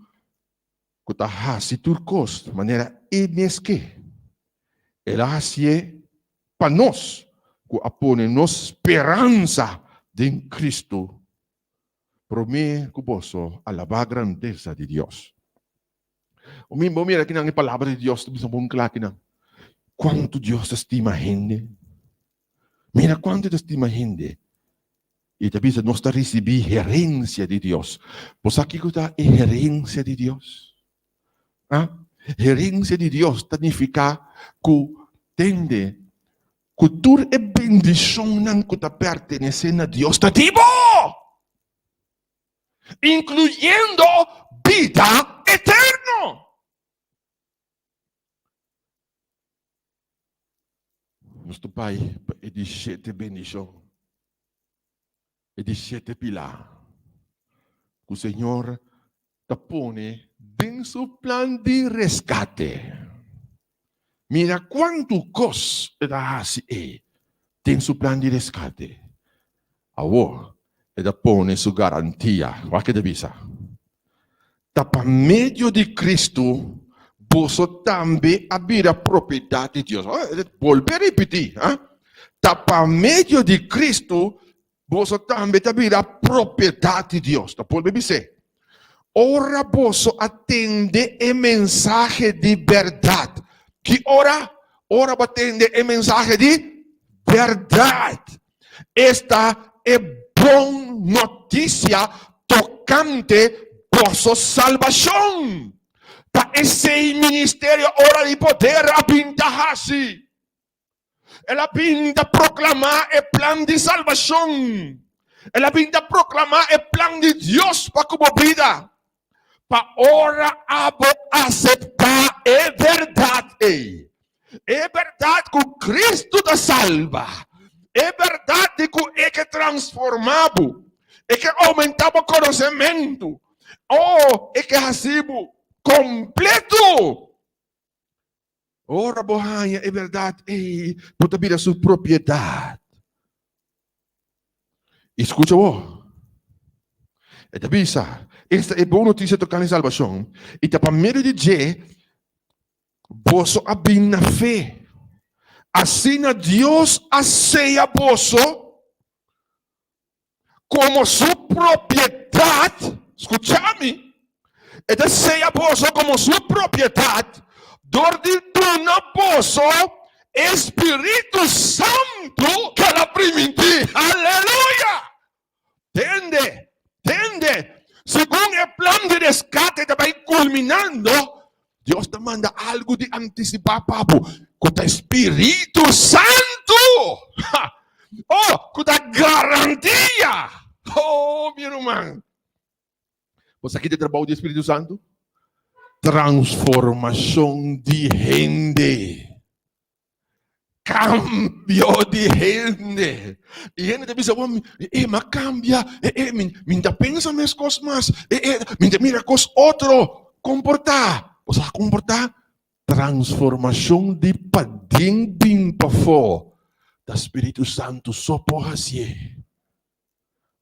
que tá hasi turcos, maneira emeske. Ela hasi para nós, que apone nos esperança de Cristo. Promete que posso alabar a grandeza de Deus. O mismo mira que na palavra de Deus, bisa bom claro que não. Quanto Deus estima a gente. Mira quanto estima a gente. E também nós está recebendo herência de Deus. Pois aqui que está a herência de Deus. Herência de Deus significa que tende que toda a bendição que está pertencendo a Deus está tipo, incluyendo vida eterna. Nosso Pai é de 7 bendições. É de 7 pilares. Que o Senhor te põe dentro do seu plano de resgate. Mira quanto custa assim dentro do seu plano de resgate. Agora, ele põe sua garantia. O que devisa? Por meio de Cristo, você também abrir a propriedade de Deus. Volver a repetir. Por meio de Cristo, você também abrir a propriedade de Deus. Volver a dizer. Ora você atende a mensagem de verdade. Que ora você atende a mensagem de verdade. Esta é boa notícia tocante a sua salvação. Esse ministério ora de poder apintar-se. Ela pinta proclamar o plano de salvação. Ela pinta proclamar o plano de Deus para a sua vida. Para ora aceitar é verdade. É verdade que Cristo te salva. É verdade que é que transformava. É que aumentava o conhecimento. É que recebo completo. Ora, bohanha, é verdade. Pode vir a sua propriedade. Escuta, é bisa. Esta é boa notícia tocando em salvação. E para meio de Deus, você abrir na fé. Assim, Deus aceita você como sua propriedade. Escuta-me. Ele aceita você como sua propriedade. Donde dona você Espírito Santo que ela permite. Aleluia. Entende? Segundo o plano de resgate que vai culminando, Deus te manda algo de antecipar, papo, com o Espírito Santo. Com a garantia. Meu irmão. Você aqui tem trabalho do Espírito Santo? Transformação de gente. Cambio de gente. E gente deve dizer, mas cambia. Minha pensa minhas coisas mais. Mira coisas outro. Comportar. Você vai comportar? Transformação de pading bim para fora. Do Espírito Santo só por assim.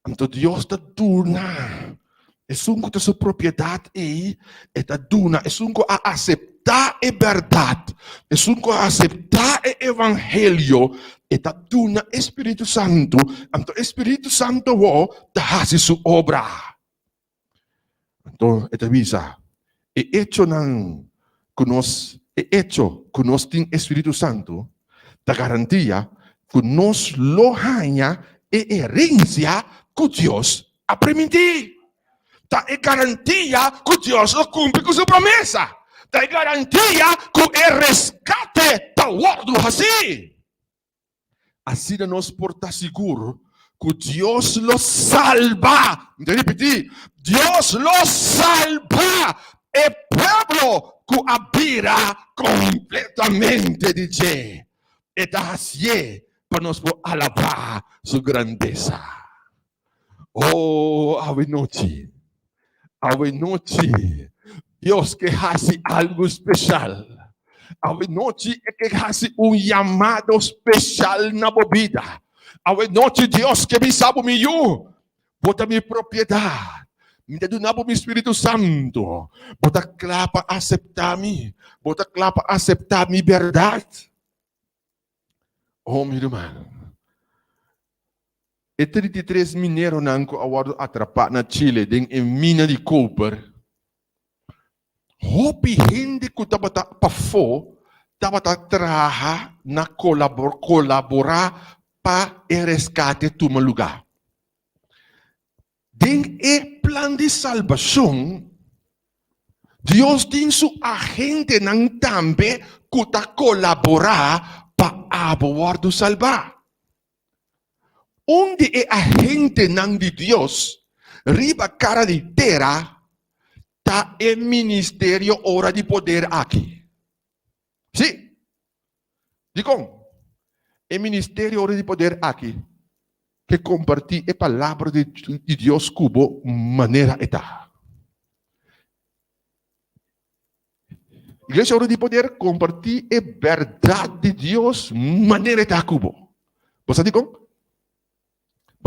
Então Deus te torna Es un de su propriedad y esta duna. Es un a aceptar la verdad. Es un a aceptar el evangelio. Esta duna Espíritu Santo. Entonces Espíritu Santo hace su obra. Entonces, esta visa. El hecho con nos Espíritu Santo. La garantía que nos lo haya herencia que Dios ha permitido. É garantia que Deus não cumpre com sua promessa. É garantia que o resgate está guardado assim. Assim nós porta seguro que Deus lo salva. Vou repetir. Deus lo salva. É pueblo que habita completamente de Deus. Está assim para nós alabar sua grandeza. Oh, a noite. A noite, Deus que hace algo especial. A noite é que hace chamado especial na vida. A noite, Deus que me sabe melhor. Bota minha propriedade. Me dá do Espírito Santo. Bota claro para aceitar-me. Bota claro para aceitar minha verdade. Oh, meu irmão. E 33 mineiros não foram atrapados na Chile, em mina de cobre. Hopi gente que estava para fora, estava trabalhar na colaborar para o resgate do lugar. Em o plano de salvação, Deus tem seu agente também que está colaborar para acabar de salvar. Onde é a gente de Deus, riba cara de terra, está o ministério hora de poder aqui. Sim? Digo, o ministério hora de poder aqui, que compartir a palavra de Deus cubo maneira está. Igreja hora de poder compartir a verdade de Deus maneira está cubo. Você digo?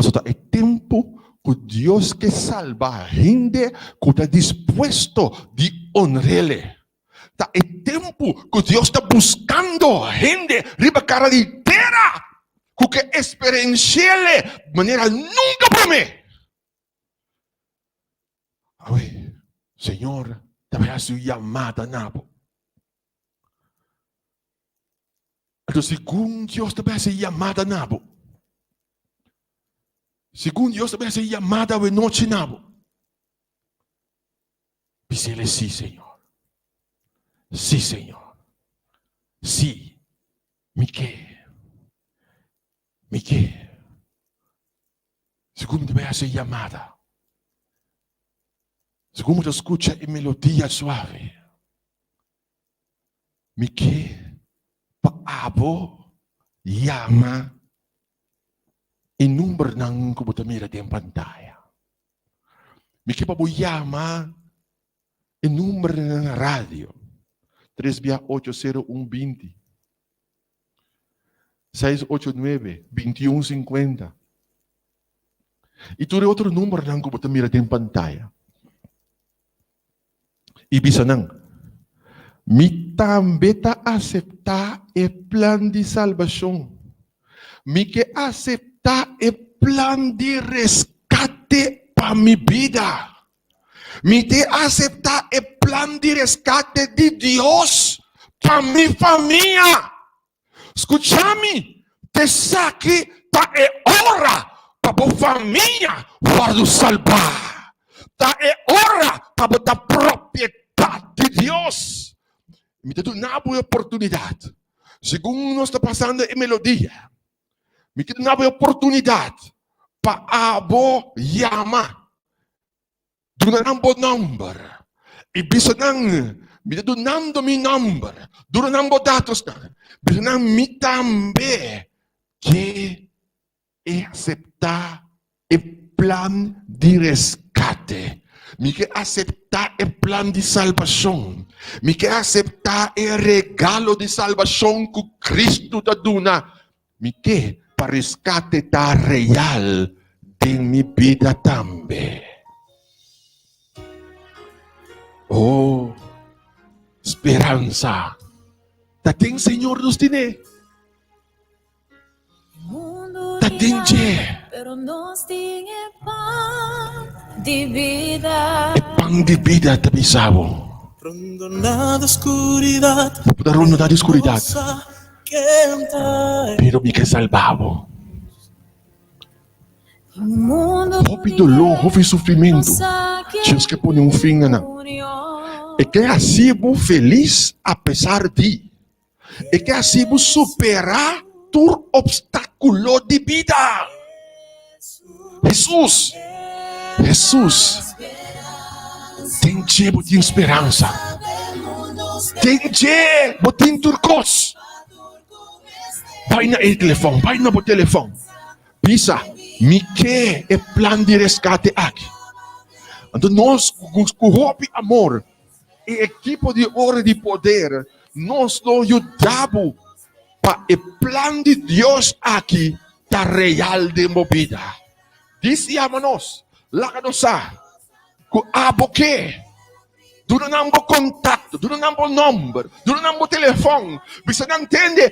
Mas é tempo que Deus que salva a gente que está disposto de honrar-lhe. É tempo que Deus está buscando a gente riba cara de terra que experiencia-lhe de maneira nunca promete. Ay, Senhor, também a sua chamada nabo. Então, segundo Deus também a sua chamada nabo. Segundo Deus também se chamada a noite nabo. Diz-lhe sim, Senhor. Sim, Senhor. Sim. Me quer. Me quer. Segundo também se chamada. Segundo tu escuta a melodia suave. Me quer. Paabo. Llama. E número ng kubutamira di pantalla. Miki pa buyama e número ng radio. 380-120. 689-2150. E tuloy outro número ng kubutamira di pantalla. Ibig nang, mitambeta acepta e plan di salvación. Miki acepta el plan de rescate para mi vida. Me te acepta el plan de rescate de Dios para mi familia. Escúchame, te saque ta e hora para tu familia para salvar. Ta e hora para la propiedad de Dios. Me te da una oportunidad. Según nos está pasando en melodía. Me queda uma oportunidade para abo llama. Durante um number. E bisa nang, me donando mi number. Durante dados na. Bisa nang mi tambe que aceptar o plan de resgate. Me quer aceitar o plan de salvação. Me quer aceitar o regalo de salvação que Cristo te dona. Me quer para rescate ta real de mi vida también. Oh, esperanza. Dating Señor nos tiene. Mundo Dating dirá, pero nos tiene pan de vida. pang di vida tabi sabo. Rondo nada oscuridad. Daron na oscuridad. Cosa que andar. Pero mi que salvavo. Mundo Houve dolor, houve sofrimento. Deus que põe fim na. E que assim vou feliz apesar de. E que assim vou superar todo obstáculo de vida. Jesus. Tem tempo de esperança. Tem tempo de turcos. Vai na telefone, vai no telefone. Pisa, me que é plano de resgate aqui. Então nós, com hope amor, e equipe de hora de poder, nós nos ajudamos para o plano de Deus aqui, da real de movida. Dizíamos, lá-nos com a boque, do não contato, do não número, do não telefone, você não entende,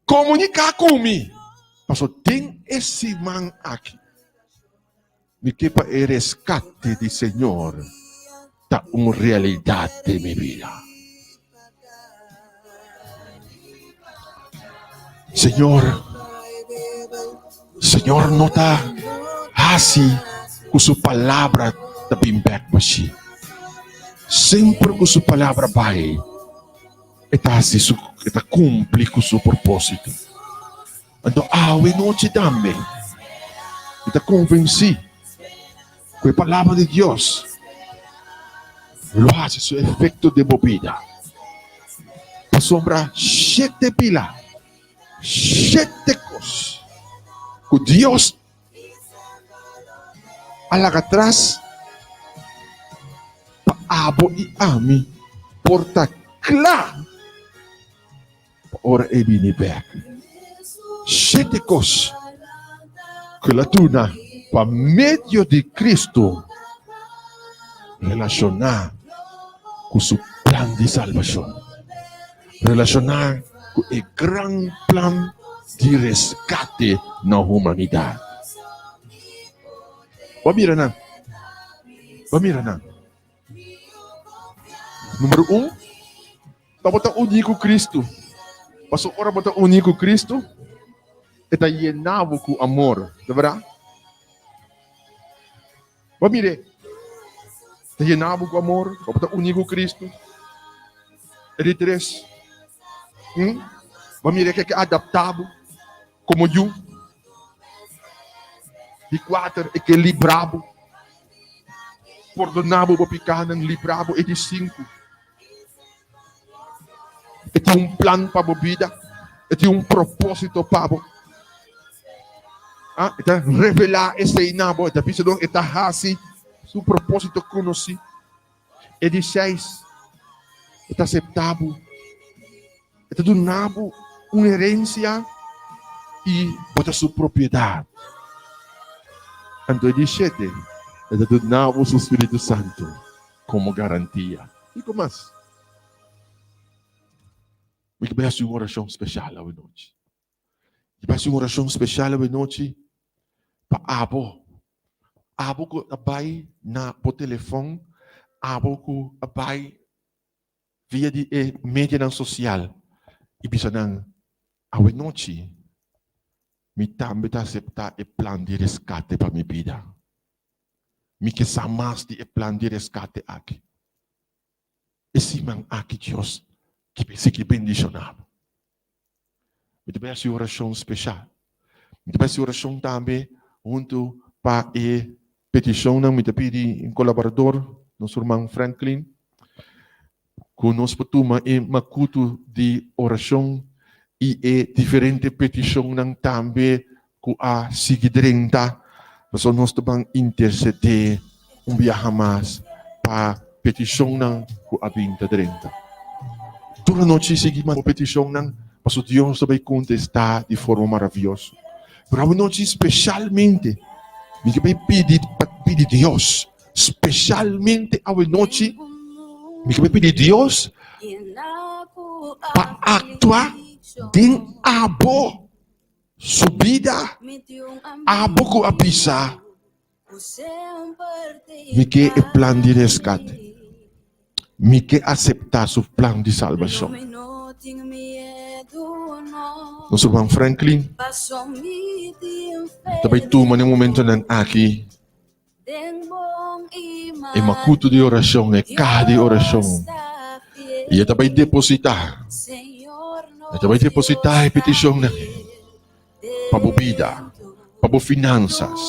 comunicar comigo. Mas tem esse man aqui, me que para o resgate do Senhor, da uma realidade de minha vida. Senhor, não está assim com sua palavra da bimbek machi. Sempre com sua palavra vai, está assim, está cumpre com seu propósito. Então, awe noite também, está convencido com a palavra de Deus. Lo hace su efecto de bobida. Sombra 7 pilas, 7 cosas. Que Dios alaga atrás, pa abo y ami, porta claro. Ora e bini back. 7 cosas que la tuna, pa medio de Cristo, relacionar com seu plano de salvação, relacionar com o grande plano de resgate na humanidade. Vamos mirar. Número 1, estamos unidos com Cristo. Pastor, ora estamos unidos com Cristo, está llenado com amor, de verdade? Vamos mirar. Está llenado com amor, está unido com Cristo. E de 3, vamos mirar que é adaptado, como eu. De 4, é que é librado, perdonado para picar, librado. E de 5, é tem plano para a vida, é tem propósito para a revelar esse inabo, é pensando que está assim. Su propósito conocido. E de 6, está aceptado. Está donado uma herência e bota sua propriedade. Então, de 7, está donado o Espírito Santo como garantia. E como mais? Eu quero fazer uma oração especial hoje noite. Eu quero fazer uma oração especial hoje noite para Abo. Abo ko abay na po telefone, abo ko abay via di media ng social. Ibisa ng awe noche, mi tambe ta acepta e plan di rescate pa mi vida. Mi kesamas di e plan di rescate aki. E si mang aki Diyos, ki bendicionado. Mi tabi si oração special. Mi tabi si oração tambe junto pa petição ng mitapidi em colaborador, nosso irmão Franklin, conosco patuma makuto de oração e diferente petição ng tambe ku a sigidrenta, mas nós também interceder biyahamas pa petição ng ku a 2030. Toda noite seguimos a petição ng paso Deus também contestar de forma maravilhosa. Pero a noite especialmente me vai pedir Deus, especialmente a noite, Mi kami pedir Dios pa-actua ding abo subida abo ko abisa mi que e plan de rescate mi que aceptar su plan de salvación. Nosso irmão Franklin também toma no momento nan aqui e macuto de oração e carro de oração e eu também depositar a petição na para a vida, para as finanças,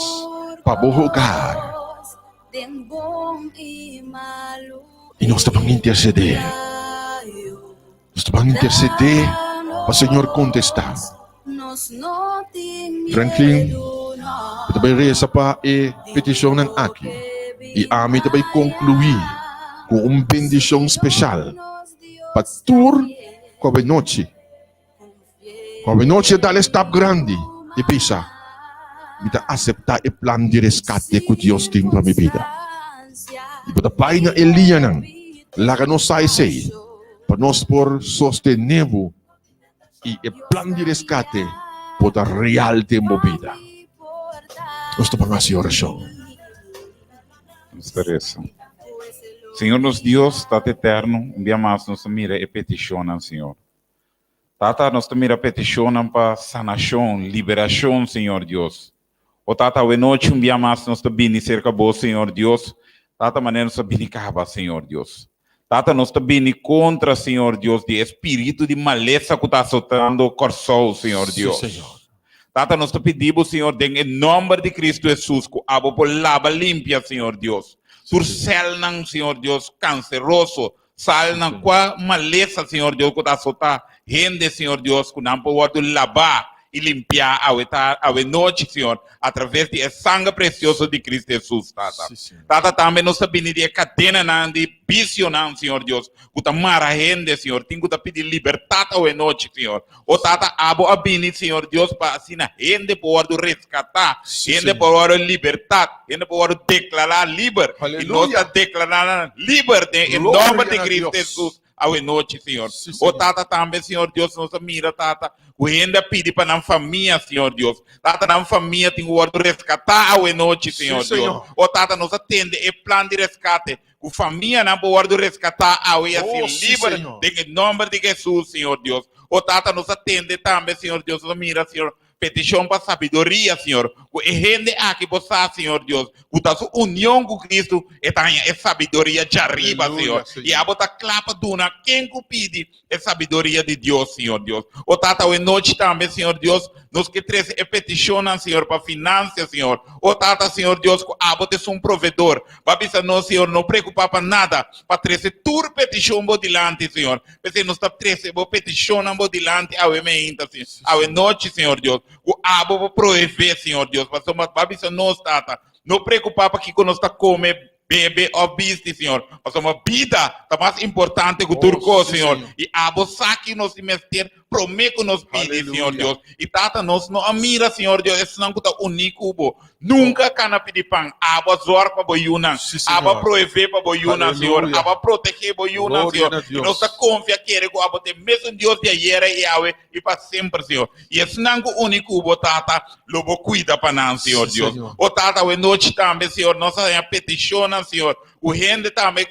para o hogar. E nós estamos interceder. Nós estamos interceder para o Senhor contestar. Franklin, eu também reza para a petição nan aqui. E a mim também concluir com uma bendição especial para tur com a noite. Com a noite dá step grande de pisa. Kita aceitar o plano de resgate que Deus tem para minha vida. E para pai na Elia nang laga nos sei para nós por sostenevo e o plano de resgate para real tempo vida. Nós estamos assim oração. Senhor, nosso Deus, Tata eterno, um dia mais nós mira e peticionam, Senhor. Tata, nós mira peticionam para sanação, liberação, Senhor Deus. O Tata, o noite um dia mais nós bini cerca bo, Senhor Deus. Tata, maneira nós bini caba, Senhor Deus. Tata, nós bini contra, Senhor Deus, de espírito de maleza que está azotando o coração, Senhor Deus. Sim, Senhor. Tata, nós pedimos, Senhor, em nome de Cristo Jesus, que a por lava limpia, Senhor Deus. Por céu, Senhor Deus, canceroso, sal na qua maleza, Senhor Deus, que está azotando, gente, Senhor Deus, que não pode lavar e limpar a noite, Senhor, através do sangue precioso de Cristo Jesus, Tata. Tata, também nós pedimos de cadena de vício, Senhor Deus, que está mara gente, Senhor, tem que pedir liberdade a noite, Senhor. O Tata, abo abini, Senhor Deus, para assim a gente pode resgatar, gente pode liberdade, gente pode declarar livre, e nós declarar livre em nome de Cristo Jesus. A noite, Senhor. O Tata também, Senhor Deus, nos mira, Tata. O ainda pede para a família, Senhor Deus. Tata, na família tem o ordem de resgatar a noite, Senhor Deus. O Tata nos atende o plano de resgate. O família não pode resgatar a assim livre. Em nome de Jesus, Senhor Deus. O Tata nos atende também, Senhor Deus. Nos mira, Senhor. Petição para sabedoria, Senhor. O gente aqui você, Senhor Deus. O da sua união com Cristo é sabedoria de arriba, Senhor. E a bota clapa duna quem que pede é sabedoria de Deus, Senhor Deus. O tata o noite também, Senhor Deus, nos que traz é petição, Senhor, para finanças, Senhor. O tata, Senhor Deus, a bota é um provedor. Babisa não, Senhor, não preocupa para nada. Para trazer tur petição bodilante, Senhor. Porque nós está trazer petição bodilante ao emenda, Senhor. Ao noite, Senhor Deus. O abo prover, Senhor Deus, mas babisa nós, Tata, não preocupar para que nós está comer, beber ou vestir, Senhor, mas uma vida está mais importante que o turco, Senhor. E abo saque nós de mestre, promete que nos pede, Senhor Deus. E Tata, nós não amira, Senhor Deus, esse não está único, nunca cana pedir pão, abo zor para boiuna, abo prover para boiuna, Senhor, abo proteger boiuna, Senhor. E nós está confia que ele abo tem mesmo Deus de ayer e Yahweh e para sempre, Senhor. E esse não é único, Tata, lobo cuida para nós, Senhor Deus. O Tata, o noite também, Senhor, nós temos a petição, Senhor. O gente também,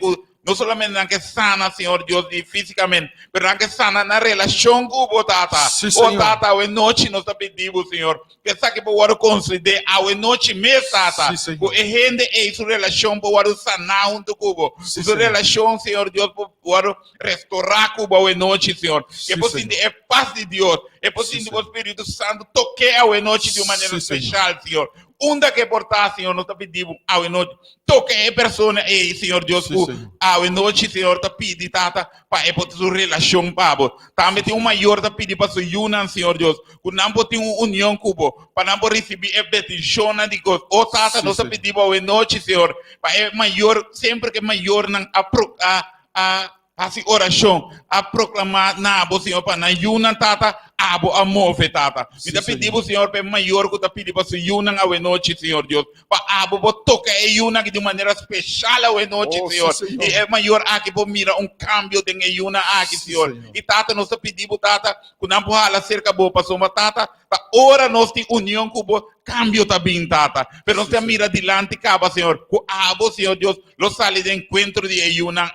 não somente na que sana, Senhor Deus, fisicamente, mas na que sana na relação com o Tata. O Tata, a noite nós pedimos, Senhor, que sabe que pode conceder a noite mesmo, Tata. O gente é sua relação pode sanar junto com o sua relação, Senhor Deus, pode restaurar com a noite, Senhor. Que é possível, é paz de Deus, é possível o Espírito Santo tocar a noite de uma maneira especial, Senhor. Onde que portar, Senhor, nós pedimos a noite. Toque a pessoa aí, Senhor Deus, a noite, Senhor, te pedi, Tata, para a sua relação, Pabo. Também tem um maior te pedir para sua união, Senhor Deus. Que não pode ter uma união, Cubo, para não receber a petição de Deus. O Tata, nós pedimos a noite, Senhor, para maior, sempre que maior, assim, oração, a proclamar na Senhor, para na união, Tata, abo a move, tata. Sí, Me te Señor. pedimos, Senhor, para maior que te pedimos para su una a noite, Senhor Deus. Para abo, para tocar a de maneira especial a noite, Oh, Senhor. sí, Señor. E é maior aqui, para mira cambio de a aqui, Sí, Senhor. Señor. E tata, nós te pedimos, tata, que não pode cerca boa para soma, tata. Ora nós tem união com o cambio também, tata. Pero nós te mira adiante, caba, Senhor. Que abo, Senhor Deus, lo sale de encontro de ayuna,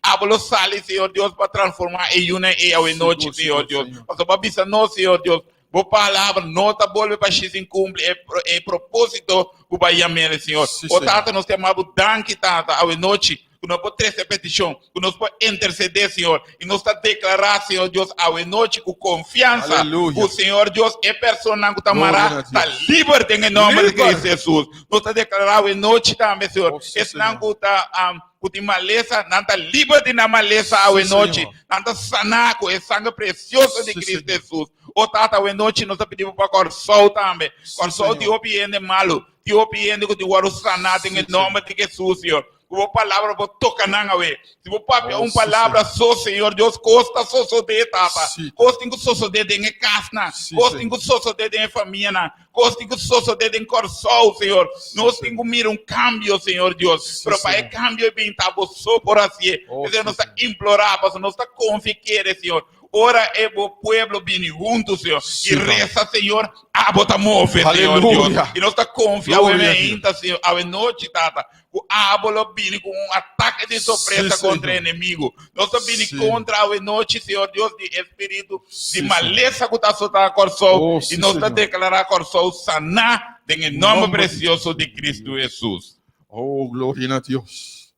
abo lo sale, Senhor Deus, para transformar ayuna, a noite, Senhor Deus. Mas para bisa nós, Senhor Deus, boa palavra, nota volve para X incumple, é propósito que vai chamar, Senhor. Sí, O Senhor. tata, nós te amamos, danke, tata, a noite. Que nós podemos trazer petição, que nós podemos interceder, Senhor, e nós está declarar, Senhor Deus, a noite com confiança, Aleluia. o Senhor Deus é persona que está Glória a mará, Deus. está livre em nome de Livre. Cristo Jesus. Nós está declarar a noite também, Senhor, Oh, sim, esse Senhor. não que está com maleza, não está livre na maleza a Sim, noite, Senhor. não está sanar com o sangue precioso de Sim, Cristo Senhor. Jesus. O tata a noite nós pedimos para Corsol também, Sim, Corsol Senhor. de opiende malo, de opiende que te guarda sanar em nome de Jesus, Senhor. Uma palavra vou tocar na we. Se vou papi Oh, uma palavra só, Senhor Deus, costa só de tata. Sim. Costa que só de em casa, Sim, costa Senhor. que só de em família, costa que só de em coração, Senhor. Nós Senhor. temos que mirar cambio, Senhor Deus. Sim, Pero para Senhor. cambio é bem tá só por assim. Oh, Nós sim, está implorar, nós está confiar, Senhor. Ora é o povo bem junto, Senhor. Sim, E reza, Senhor, a bota move, Senhor Aleluia. Deus. E nós está confiando Glória a em Deus. Senhor, a noite, tata. O ábolo viene com ataque de surpresa Sim, contra o Senhor. inimigo. Nós estamos vindo Sim. contra a noite, Senhor Deus, de espírito Sim, de maleza que está soltando a coração. Oh, E sim, nós estamos Senhor. declarando a coração sanar em nome precioso de Cristo Jesus. Oh, gloria a Dios.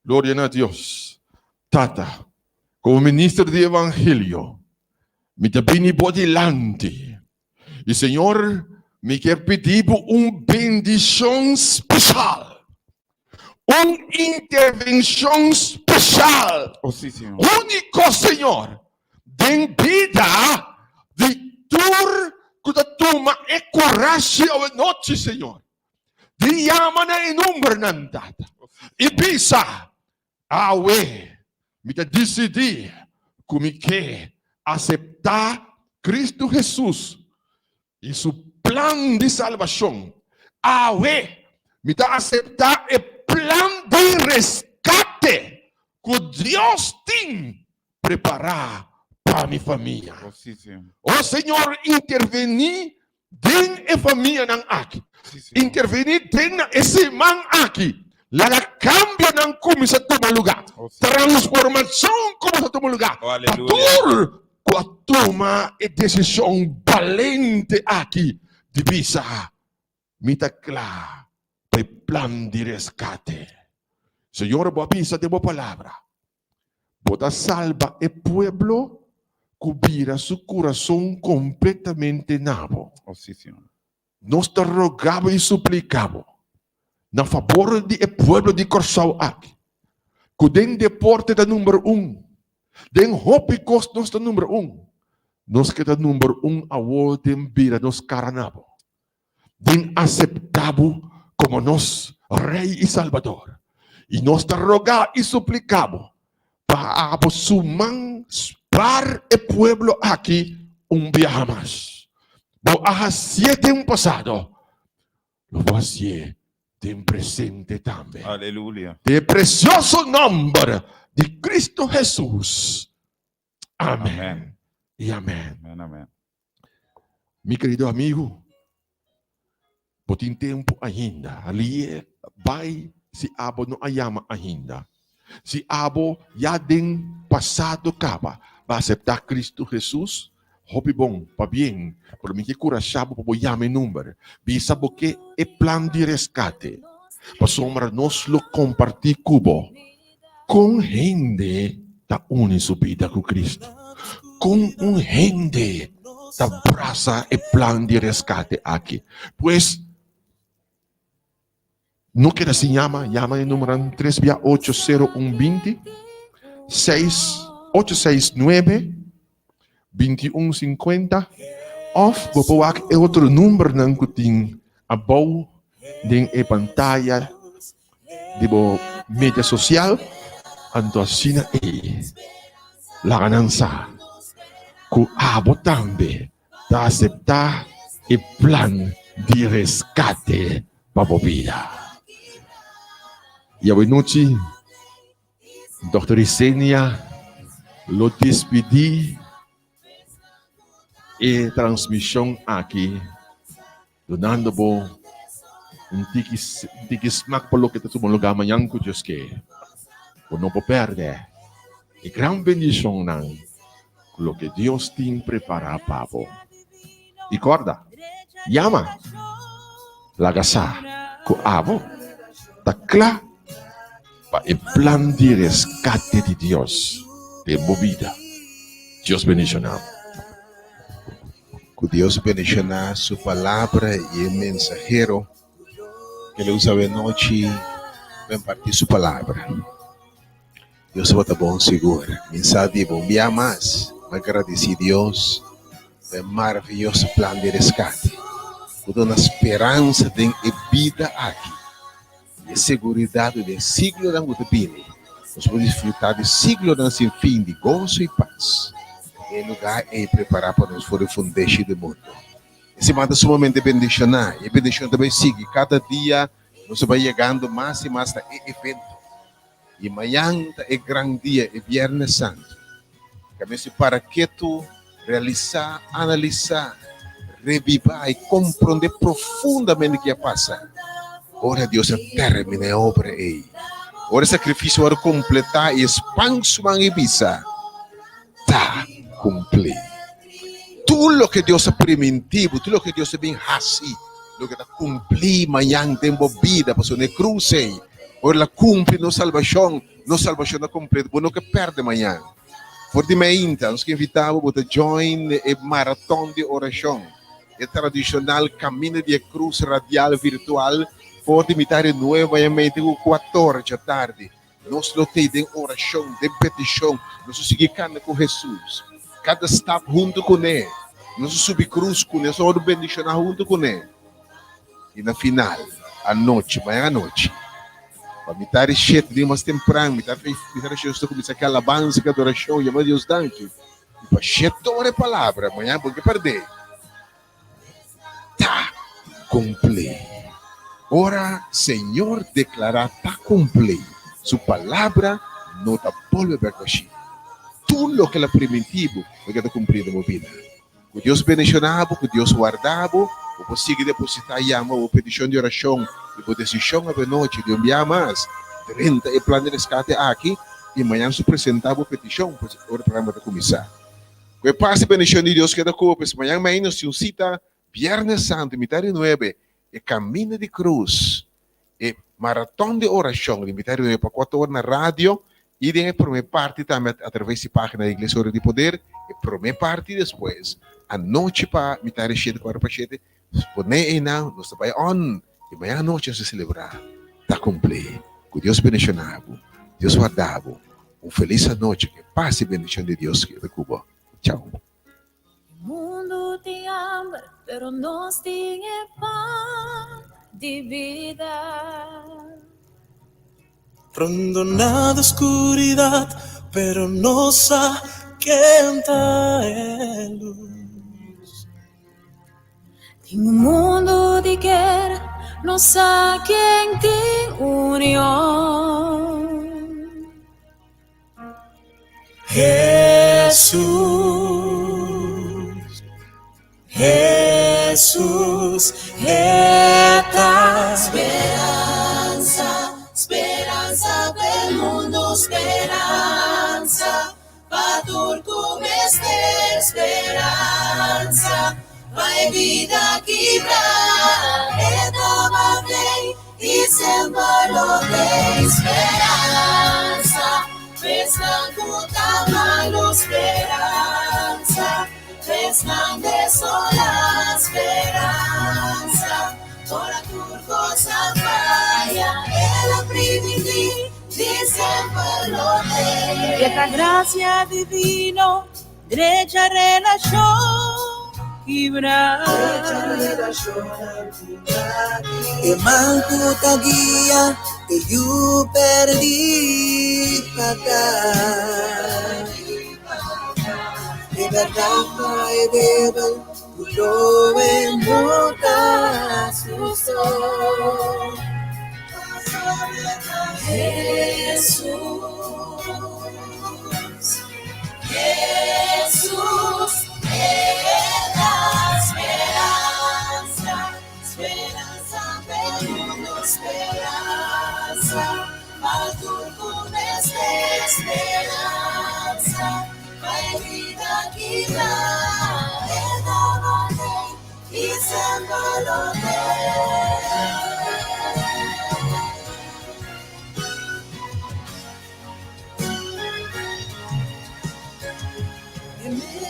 Gloria a Dios. Tata, como ministro de evangelio, me te vine por delante. Y Señor, me quiero pedir una bendición especial. Una intervención especial. Oh, sim, Senhor. Único, Señor, de vida de tur que te toma e coragem a noite, Senhor. De llama na inumber ng tata. Ibisa, awe, me te decidi, kumike, aceptar Cristo Jesús y su plan de salvación. Awe, me te aceptar el plan de rescate que Dios tiene preparar para mi familia. Oh, sim, Senhor. Oh Senhor, interveni din e família ng aki. Sim, Senhor. Interveni din na esse man aki. Lala cambio ng kumi sa tumulugar. Oh, sim. Transformação como sa tumulugar. Oh, aleluia. Patur com a toma e decisão valente aqui. Divisa. Mitakla. Pe plan de rescate. Senhor, boa pisa de boa palavra. Bota salva e pueblo cubira su corazón completamente nabo. Oh, sim, Senhor. Nos te rogaba y suplicaba na favor de el pueblo de Corsau aqui. Que den deporte da número 1. Den hopicos nos da número 1. Nos que da número 1 a den vida nos caranabo. Den aceptabo como nos rey y salvador. Y nos te rogaba y suplicaba para suman para el pueblo aquí un viaje más. Lo hacía en pasado, lo voy a hacer en presente también. Aleluia. De precioso nombre de Cristo Jesús. Amén. Amém. Y amén. Amém, amém. Mi querido amigo, botin tempo ainda. Ali vai si abo no ayama ainda. Si abo ya din pasado kaba, va aceptar Cristo Jesus, hopi bom, pa bien, pero mi que cura shabo po yame number. Bisa bo que e plan de rescate. Pa sombra nos lo comparti cubo con gente da une su vida con Cristo. Con un gente da abraza e plan de rescate aquí. Pues no queda sin llama el número 3 via 8020 869 2150 of bopawak e outro número ng kuting abaw din e pantalla di bo media social anto asina e la gananza ku abo tambe para aceptar el plan de rescate para tu vida. Y hoy noche, Dr. Isenia lo despedí e transmisión aquí, donando un tiki smack por lo que te sumo lugar amanhã com Deus que não pode perder. E grande bendição não, lo que Deus tem preparado para você. E corda, llama, lagasa, com avo, tá claro, para o plan de resgate de Deus, de movida. Deus bendicionado. Que Deus bendicionar sua palavra e o mensajero que ele usa de noite para impartir sua palavra. Deus vai estar bom seguro. Mensagem bom dia mais. Agradecer a Deus pelo maravilhoso plano de resgate. Toda uma esperança de vida aqui. E a segurança do siglo da nossa vida. Nós podemos desfrutar do siglo da sem fim de gozo e paz. E o lugar é preparado para nós for o fundamento do mundo. Esse manda sumamente bendicionar. E a bendição também segue. Cada dia nós vai chegando mais e mais a evento. E amanhã é grande dia, é Viernes Santo. Caminho para que tu realizar, analisar, revivar e compreender profundamente o que passa. Ora Deus termina a obra aí. Ora sacrifício para completar e expansão em visa. Tá cumprir. Tudo o que Deus é preventivo, tudo o que Deus é bem assim, o que está cumprir amanhã tem vida, passou na cruz aí. Ora la cumpre no salvação é completa, não que perde amanhã. Por de manhã, nós que invitamos para join o maratón de oração, o tradicional caminho de cruz radial virtual, por de imitar novamente com 14 da tarde. Nós não temos oração, de petição, nós seguimos com Jesus. Cada step junto com ele, nós subimos cruz com ele, nós vamos bendicionar junto com ele. E na final, à noite, amanhã à noite, para mitar e cheio de mais temprano, mitar e cheio de começar aquela alabança, que adoração, e amar Deus dante. E para cheio de palavra, amanhã porque perder. Tá cumprir. Ora, Senhor, declarar tá cumprir. Sua palavra não está volve para cachê. Tudo o que é primitivo, vai estar cumprido na vida. Que Deus bendicionava, que Deus guardava, o conseguir depositar e amar, a petição de oração, e a decisão à noite de enviar mais 30 e plano de resgate aqui, e amanhã se apresentava a petição para o programa de começar. Que passe a bendição de Deus que da copa, amanhã menos se cita Viernes Santo, mitad de 9, e caminho de cruz, e maratón de oração, mitad de 9 para 4 horas na rádio, e de primeira parte também através da página da Igreja Hora de Poder, e primeira parte depois, a noite para mitad de 7, 4 para 7, poner aí não, nós vai on, e amanhã à noite nós celebrar, está cumprir, que Deus bendicionava, Deus guardava, feliz noite, que passe a bendição de Deus que Cuba. Tchau. O mundo tem hambre, pero nós tem pão de vida. Rondona de oscuridad, pero nos aquenta en luz. Tem mundo de guerra, nos aquenta em união. Jesús, esta Esperança del mundo, esperança, Patur como esperança, vai vida quebrar, etapa vem e sempre lo tem esperança, pescando tamanho esperança, pescando sola esperança, ora tu cosa vaya, ela preventi, sempre lo tem. Esta gracia divina, derecha relación quebrar. e manco ta guia que eu perdi pagar. De verdade, Pai, Lo enroca su sol. Jesús, Jesús, es la esperanza, esperanza del mundo, esperanza, de esperanza, hay vida aquí la y sembraré.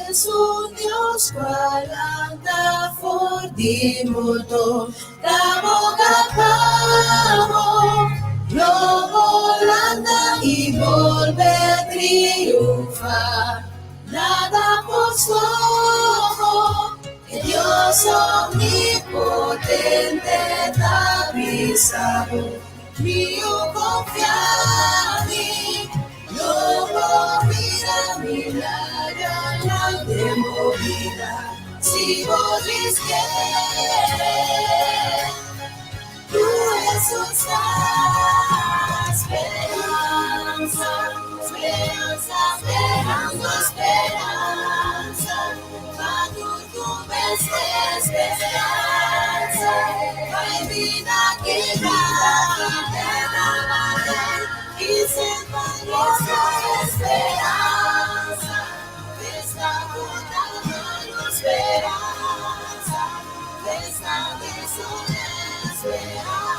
Es un Dios cual anda for di mundo, la boca pavo, lo volanda y volve a triunfar, nada posó, que Dios omnipotente da pisado, mío confiadi, luego mira milagro la demolida, si vos quieres, tú Jesús esperanza, esperanza, esperanza, esperanza, cuando tú ves esperanza, hay vida que da, y se manifiesta esperanza, está juntada la esperanza, está de su esperanza.